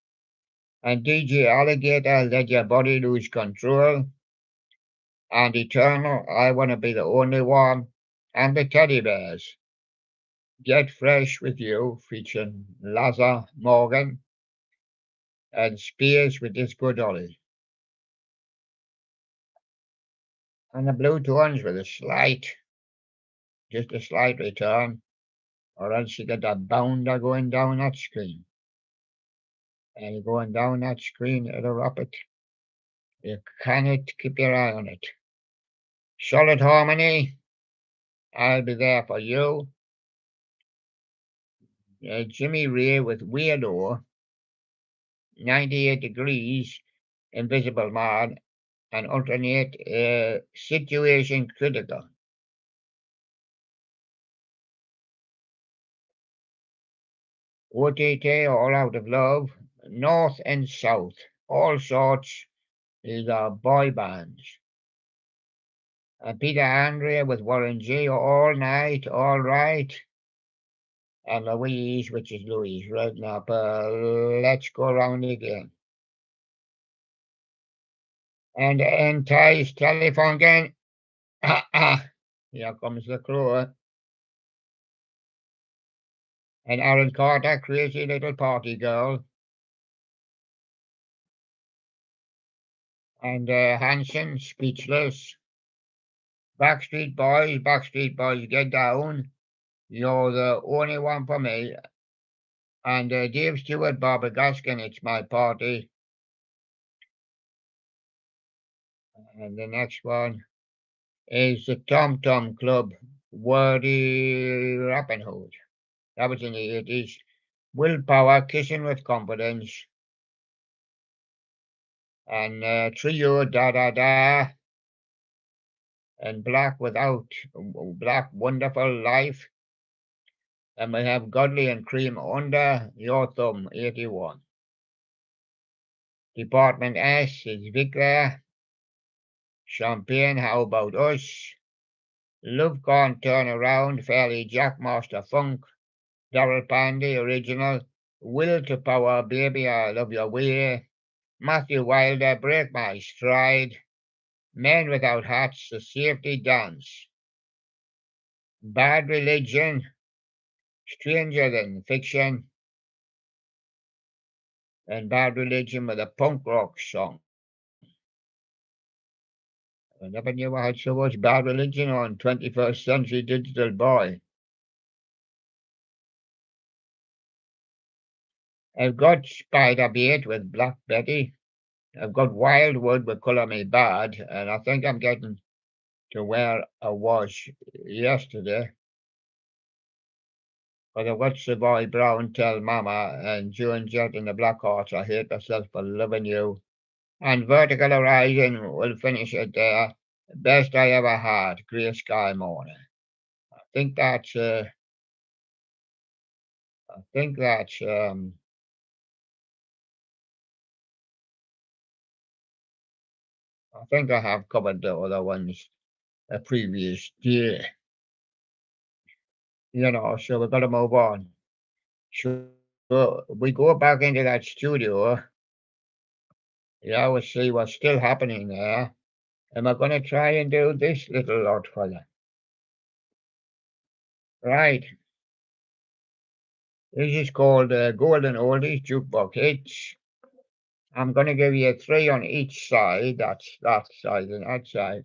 And DJ Alligator, Let Your Body Lose Control. And Eternal, I Want to Be the Only One. And the Teddy Bears, Get Fresh with You, featuring Laza Morgan and Spears with Disco Dolly. And the Blue Tones with just a slight return, or else you get that bounder going down that screen. And going down that screen at a rapid, you cannot keep your eye on it. Solid Harmony, I'll Be There for You. Jimmy Ray with Weirdo, 98 Degrees, Invisible Man, and alternate Situation Critical. OTT, All Out of Love, North and South, all sorts. These are boy bands. Peter Andre with Warren G, All Night, All Right. And Louise, which is Louise Redknapp, Let's Go Round Again. And Entice Telephone Game. Here comes the crew. And Aaron Carter, Crazy Little Party Girl. And Hanson, Speechless. Backstreet Boys, Get Down. You're the only one for me. And Dave Stewart, Barbara Gaskin, It's My Party. And the next one is the Tom Tom Club, Wordy Rappenhood. That was in the 80s. Willpower, Kissing with Confidence. And Trio, Da Da Da. And Black Wonderful Life. And we have Godly and Cream Under Your Thumb, 81. Department S is Vic there. Champagne, How About Us? Love Can't Turn Around, Fairly Jack Master Funk. Daryl Pandy, Original. Will to Power, Baby, I Love Your Way. Matthew Wilder, Break My Stride. Men Without Hats, The Safety Dance. Bad Religion, Stranger Than Fiction, and Bad Religion with a punk rock song. I never knew I had so much Bad Religion on 21st Century Digital Boy. I've got Spider Bait with Black Betty. I've got Wildwood with Colour Me Bad, and I think I'm getting to where I was yesterday. But I've got Savoy Brown, Tell Mama, and June Jett and the Black Horse, I Hate Myself for Loving You. And Vertical Horizon will finish it there. Best I Ever Had, Grey Sky Morning. I think that's, I think that's, I think I have covered the other ones a previous year. So we've got to move on. So we go back into that studio. Yeah, we'll see what's still happening there. Am I going to try and do this little lot for you? Right. This is called Golden Oldies Jukebox Hits. I'm going to give you 3 on each side. That's that side and that side.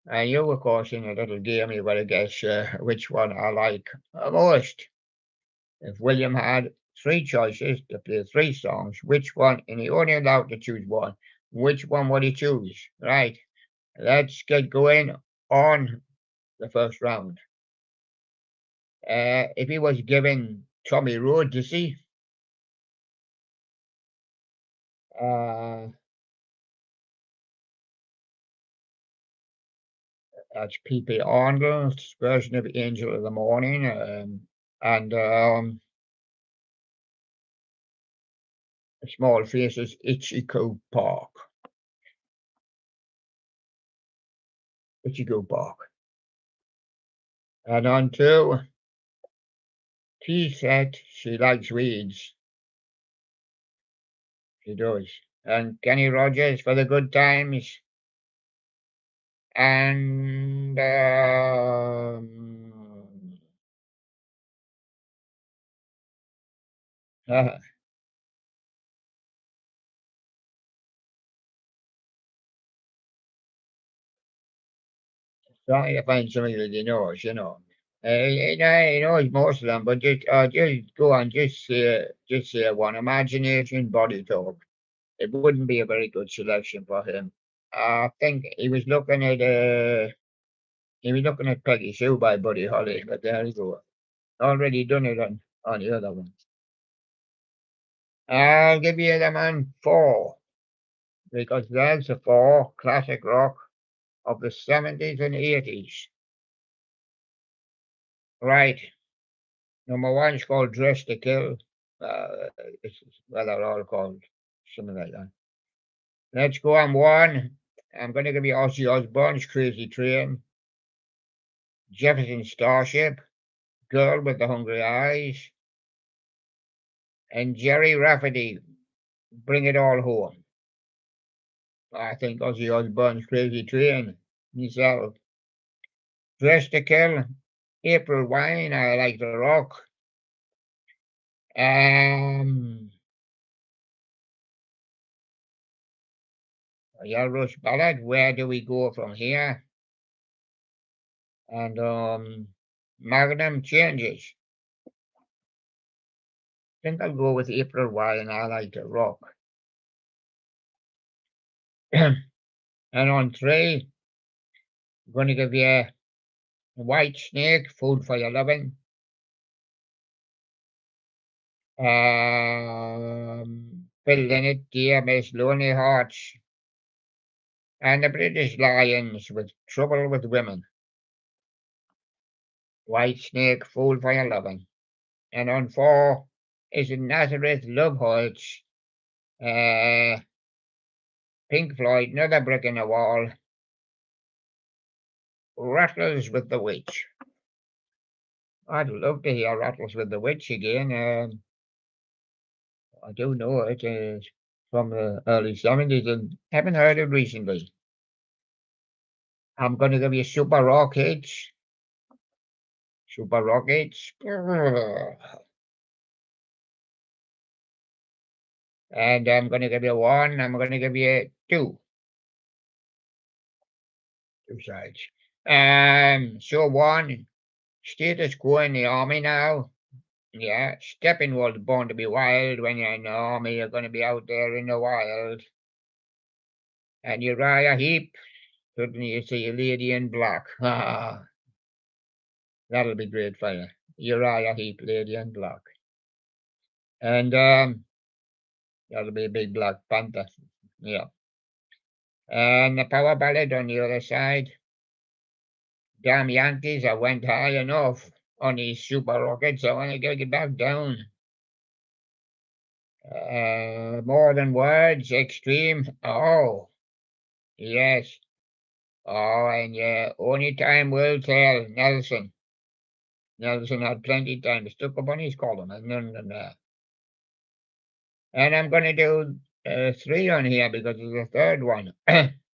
And you, of course, in a little game, you've got to guess which one I like most. If William had 3 choices to play 3 songs, which one, and he only allowed to choose one, which one would he choose? Right. Let's get going on the first round. If he was given Tommy Road to see, uh, that's P.P. Arnold's version of Angel of the Morning, and Small Faces, Ichigo Park. Ichigo Park. And on 2, T-Set, She Likes Weeds. She does. And Kenny Rogers for the Good Times. And trying to find something that he knows. He knows most of them, but just go on, just say one. Imagination, Body Talk. It wouldn't be a very good selection for him. I think he was looking at Peggy Sue by Buddy Holly, but there you go. Already done it on the other one. I'll give you them on 4, because there's the 4 classic rock of the 70s and 80s. Right. Number 1 is called Dress to Kill. They're all called something like that. Let's go on 1. I'm going to give you Ozzy Osbourne's Crazy Train, Jefferson Starship, Girl with the Hungry Eyes, and Jerry Rafferty, Bring It All Home. I think Ozzy Osbourne's Crazy Train myself. Dress to Kill, April Wine, I Like the Rock. Rush Ballad, Where Do We Go From Here? And Magnum Changes. I think I'll go with April Wine, I Like the Rock. And on 3, I'm going to give you White Snake, Food for Your Loving. Phil Lynott, Dear Miss Lonely Hearts. And the British Lions with Trouble with Women. White Snake, Fool for Your Loving. And on 4 is Nazareth Love Hearts. Pink Floyd, Another Brick in the Wall. Rattles with the Witch. I'd love to hear Rattles with the Witch again. I do know it is from the early 70s and haven't heard it recently. I'm going to give you Super Rockets. Super Rockets. And I'm going to give you one. I'm going to give you two. Two sides. So one, status quo in the army now. Yeah, Steppenwolf's born to be wild. When you're in the army, you're going to be out there in the wild. And Uriah Heep, suddenly you see a lady in black. That'll be great for you. Uriah Heep, lady in black. And that'll be a big Black Panther. Yeah. And the power ballad on the other side. Damn Yankees, I went high enough on these super rockets. I want to get back down. More than words, extreme. Oh, yes. Oh, and yeah, only time will tell. Nelson. Nelson had plenty of time. Stuck up on his column and none of that. And I'm going to do three on here because there's a third one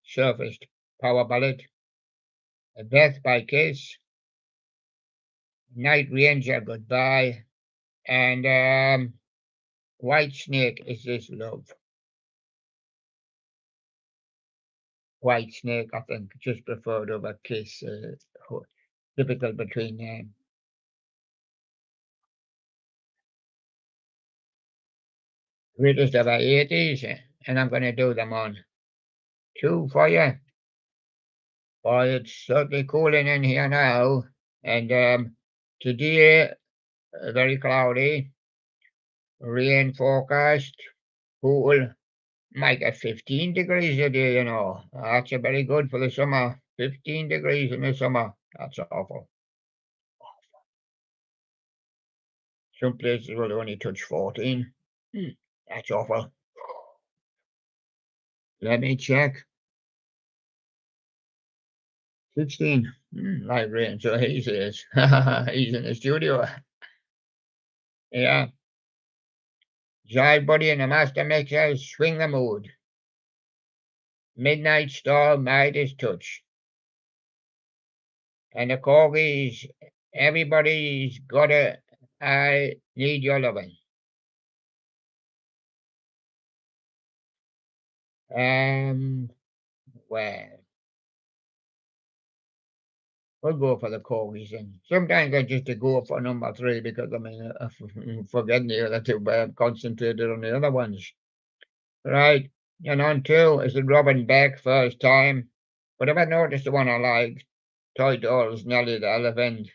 surfaced. Power ballad. Death by Kiss. Night Ranger, Goodbye. And White Snake, Is This Love? White Snake, I think, just preferred over Kiss. Typical between them. Greatest of our 80s, and I'm going to do them on two for you. Boy, it's certainly cooling in here now. And today, very cloudy, rain forecast, cool. Might get 15 degrees a day, you know. That's very good for the summer. 15 degrees in the summer. That's awful. Some places will only touch 14. That's awful. Let me check. 16. Light rain. So he says. He's in the studio. Yeah. Jive Buddy and the Master Mixers swing the mood. Midnight Star, Midas Touch. And the Corgis, everybody's gotta, I need your loving. Well, we'll go for the Corgis. And sometimes I just go for number three because I'm forgetting the other two, but I'm concentrated on the other ones. Right. And on two is the Robin Beck first time. But if I noticed the one I like, Toy Dolls, Nelly the Elephant,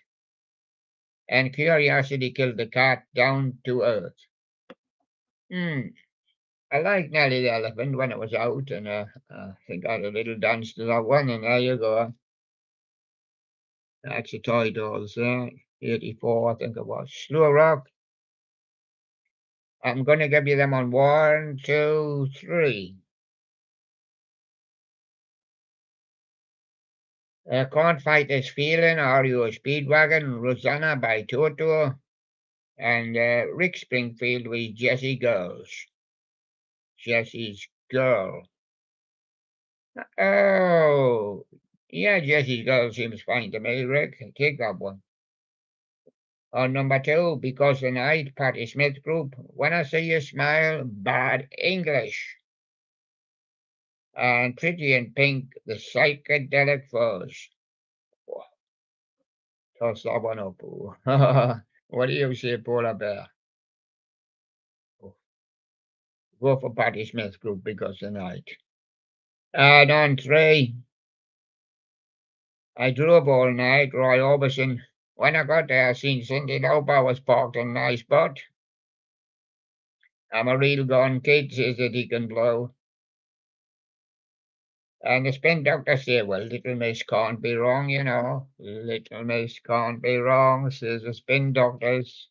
and Curiosity Killed the Cat, Down to Earth. I liked Nelly the Elephant when it was out, and I think I had a little dance to that one, and there you go. That's the Toy Dolls, 84, I think it was. Slow Rock. I'm going to give you them on 1, 2, 3. Can't Fight This Feeling, Are You a Speedwagon? Rosanna by Toto. And Rick Springfield with Jessie Girls. Jessie's Girl. Oh, yeah, Jessie's Girl seems fine to me, Rick. Take that one. On number two, Because the Night, Patti Smith Group. When I See You Smile, Bad English. And Pretty in Pink, The Psychedelic Furs. Oh, toss that one up. What do you say, Paula Bear? Oh, go for Patti Smith Group, Because the Night. And on three, I drove all night, Roy Orbison. When I got there, I seen Cindy Lauper was parked in my spot. I'm a real gone kid, says the Deacon Blow. And the spin doctor said, well, little miss can't be wrong, you know. Little miss can't be wrong, says the spin doctors.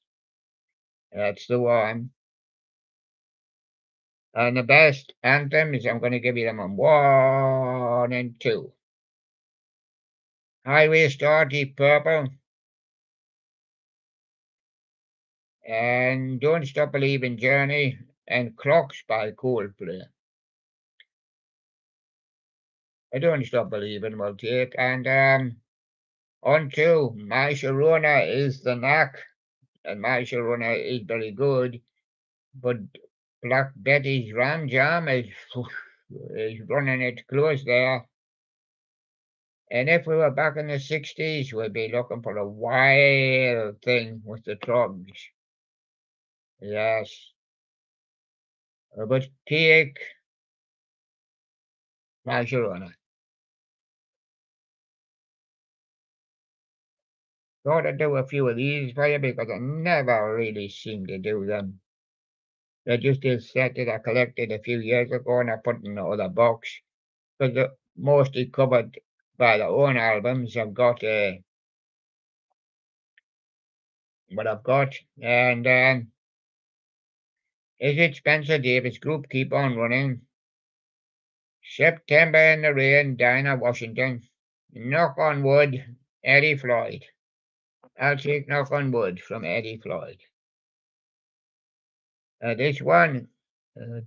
That's the one. And the best anthems, I'm going to give you them on 1 and 2. Highway Star, Deep Purple. And Don't Stop Believing, Journey. and Clocks by Coldplay. I don't stop believing we'll take. And on to My Sharona is the knack. And My Sharona is very good. But Black Betty's Ram Jam is running it close there. And if we were back in the 60s, we'd be looking for a wild thing with the Trubs. Yes. But take My Sharona. Thought I'd do a few of these for you because I never really seem to do them. I just did a set that I collected a few years ago and I put in the other box because they're mostly covered by their own albums. I've got what I've got, and is it Spencer Davis Group Keep On Running? September in the Rain, Dinah Washington. Knock on Wood, Eddie Floyd. I'll take Knock on Wood from Eddie Floyd. This one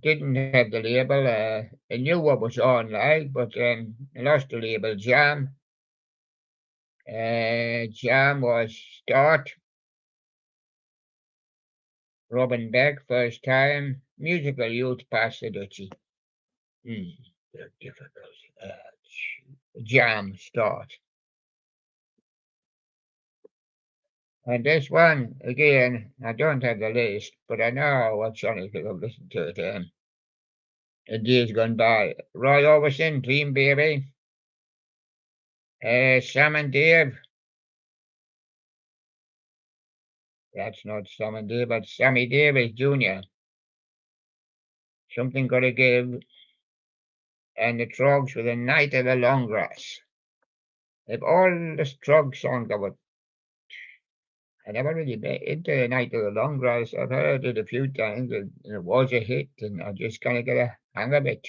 didn't have the label. I knew what was on, like, but I lost the label. Jam. Jam was Start. Robin Beck, First Time. Musical Youth, Pass the Dutchie. They're difficult. Jam, Start. And this one, again, I don't have the list, but I know what's on it because I've listened to it in days gone by. Roy Orbison, Dream Baby. Sam and Dave. That's not Sam and Dave, but Sammy Davis Jr. Something Gotta Give. And the Trogs with a Night of the Long Grass. If all the Trog songs I never really been into the Night of the Long Grass. I've heard it a few times and it was a hit and I just kind of get a hang of it.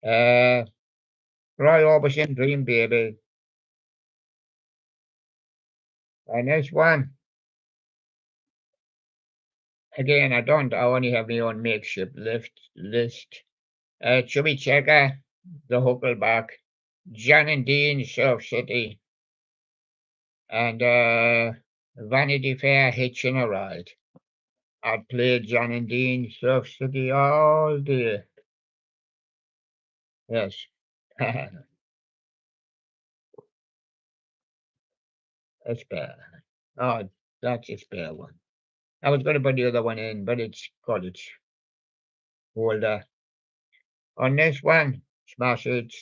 Roy Orbison, Dream Baby. And this one, again, I only have my own makeshift list. Chubby Checker, The Huckleback, John and Dean, Surf City, and Vanity Fair, Hitching a Ride. I'd play John and Dean, Surf City all day. Yes. A spare. Oh, that's a spare one. I was going to put the other one in, but it's got its holder. On this one, smash it.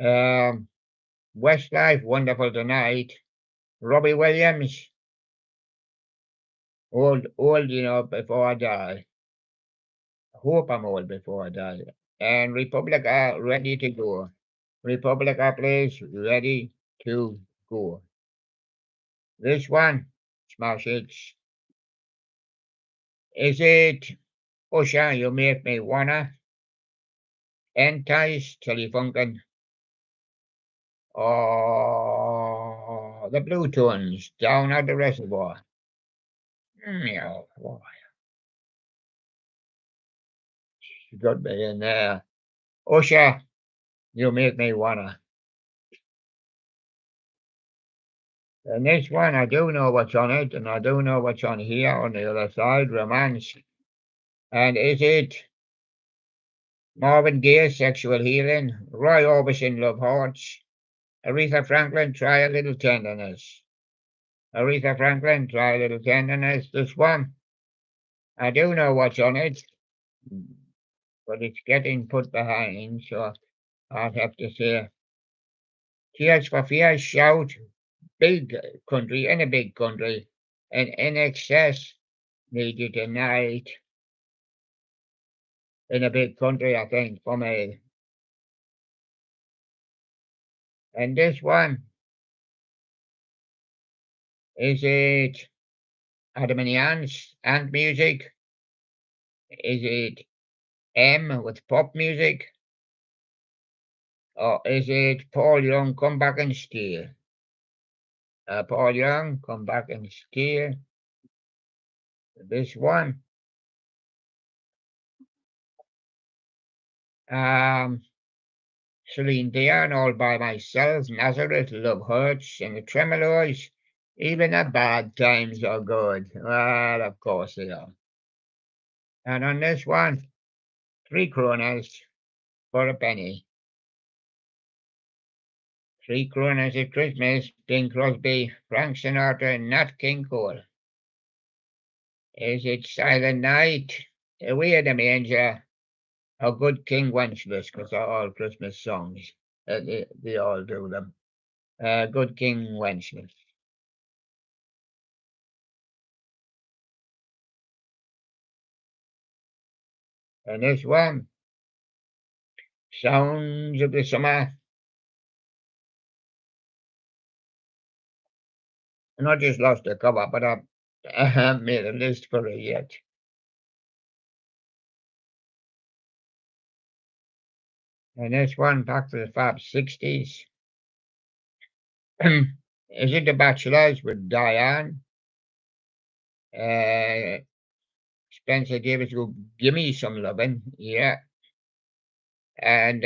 Westlife, Wonderful Tonight. Robbie Williams, old, before I die. I hope I'm old before I die. And Republica, Ready to Go. Republica plays Ready to Go. This one, smash it. Is it Usher, You Make Me Wanna? Entice, Telefunken. Or the Blue Tones, Down at the Reservoir. Yeah, boy, you got me in there. Usher, You Make Me Wanna. And this one, I do know what's on it, and I do know what's on here on the other side, Romance. And is it Marvin Gaye, Sexual Healing, Roy Orbison, Love Hearts, Aretha Franklin, Try a Little Tenderness. Aretha Franklin, Try a Little Tenderness. This one, I do know what's on it, but it's getting put behind, so I'll have to say Tears for Fears, Shout, Big Country, in a big country, and In Excess, Need You Tonight. In a big country, I think, for me. And this one, is it Adam and Ant music? Is it M with pop music? Or is it Paul Young, Come Back and Steal? Paul Young, Come Back and Steal. This one, Um, Celine Dion all by myself, Nazareth, Love Hurts, and the Tremolos. Even the bad times are good. Well, of course they are. And on this one, 3 kronas for a penny. 3 kronas at Christmas, Bing Crosby, Frank Sinatra, and Nat King Cole. Is it Silent Night? Away in the Manger, A Good King Wenceslas, because they're all Christmas songs. They all do them. Good King Wenceslas. And this one, Sounds of the Summer. And I just lost the cover, but I haven't made a list for it yet. And this one, back to the Fab 60s. Is it The Bachelors with Diane? Uh, Spencer Davis will give me some loving, yeah. And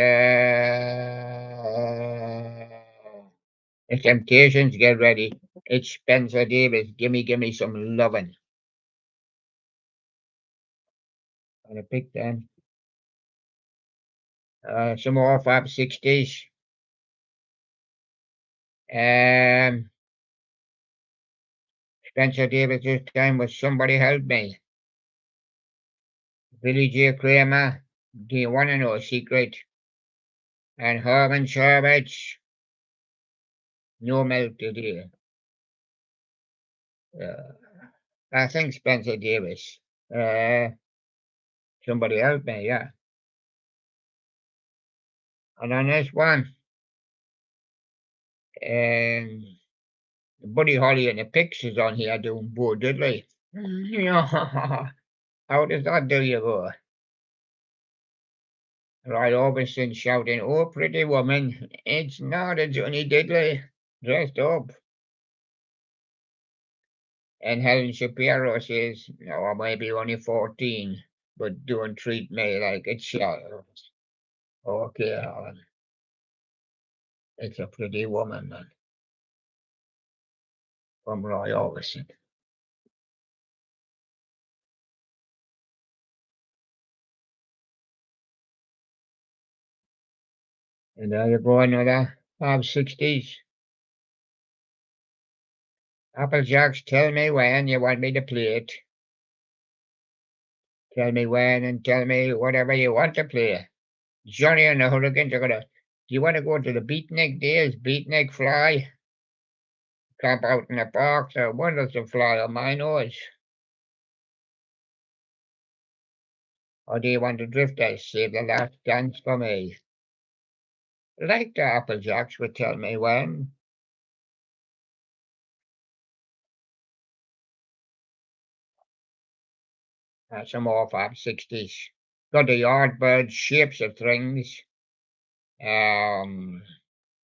the Temptations, get ready. It's Spencer Davis. Gimme some loving. And I picked them. Some more Fab 60s. Spencer Davis this time was Somebody Help Me. Billy J. Kramer, Do You Want to Know a Secret? And Herman Shervich, No Milk Today. Uh, I think Spencer Davis. Uh, Somebody Help Me, yeah. And on this one, and Buddy Holly and the Pixies on here doing Bo Diddley. How does that do you, boy? Roy Orbison shouting, Oh, pretty woman, it's not a Johnny Diddley dressed up. And Helen Shapiro says, No, I may be only 14, but don't treat me like a child. Okay, Helen. It's a pretty woman, man, from Roy Orbison. And there you go, another 60s. Applejacks, tell me when you want me to play it. Tell me when and tell me whatever you want to play. Johnny and the Hurricanes are gonna. Do you want to go to the Beatnik Days, Beatnik Fly? Camp out in the park, so wonderful fly on my nose. Or do you want to drifters? Save the last dance for me. Like the Applejacks would tell me when. Some more Fab 60s. Got the Yardbirds, Shapes of Things. Um,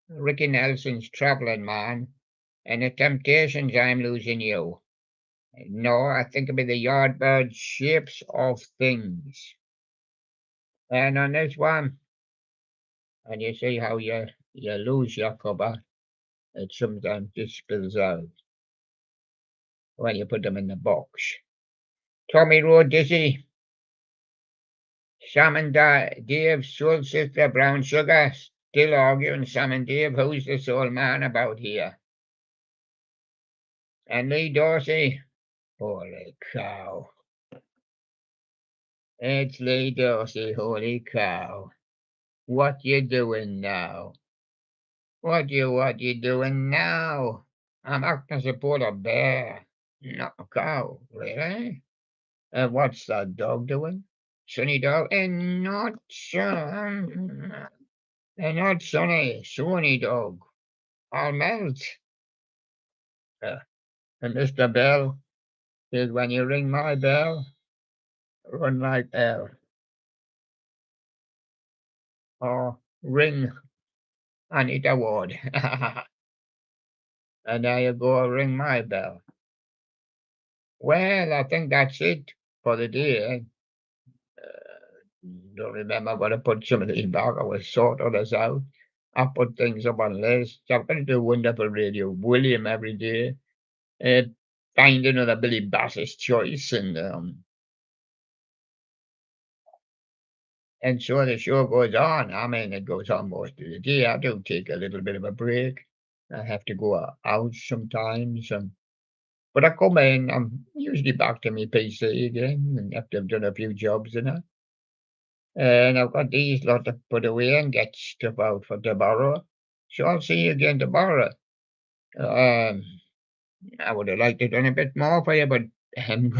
Ricky Nelson's Traveling Man. And the Temptations, I'm Losing You. No, I think it'll be the Yardbirds, Shapes of Things. And on this one, and you see how you lose your cover. It sometimes just spills out when you put them in the box. Tommy Road Dizzy, Sam and Dave, Soul Sister, Brown Sugar, still arguing Sam and Dave, who's the soul man about here? And Lee Dorsey, holy cow. It's Lee Dorsey, holy cow. What you doing now? What you doing now? I'm acting to support a bear, not a cow, really? And what's the dog doing? Sunny dog, and not sunny, sunny dog. I'll melt. Uh, and Mr. Bell says, when you ring my bell, run like hell. Or ring Anita Ward. And there you go, ring my bell. Well, I think that's it for the day. Don't remember when I put some of these back. I was sort others out. I put things up on lists. I'm going to do Wonderful Radio William every day. Uh, find another Billy Bass's choice, and so the show goes on. I mean, it goes on most of the day. I do take a little bit of a break. I have to go out sometimes, but I come in. I'm usually back to my PC again, and after I've done a few jobs in it. And I've got these lot to put away and get stuff out for tomorrow. So I'll see you again tomorrow. Um, I would have liked to done a bit more for you, but um,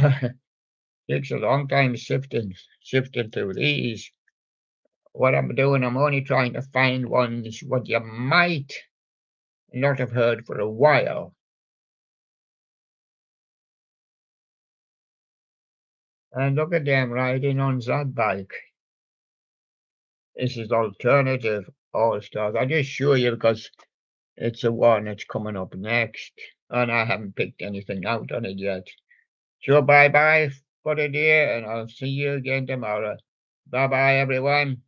takes a long time sifting through these. What I'm doing, I'm only trying to find ones what you might not have heard for a while. And look at them riding on that bike. This is alternative all stars. I just show you because it's the one that's coming up next, and I haven't picked anything out on it yet. So bye bye for the day, and I'll see you again tomorrow. Bye bye, everyone.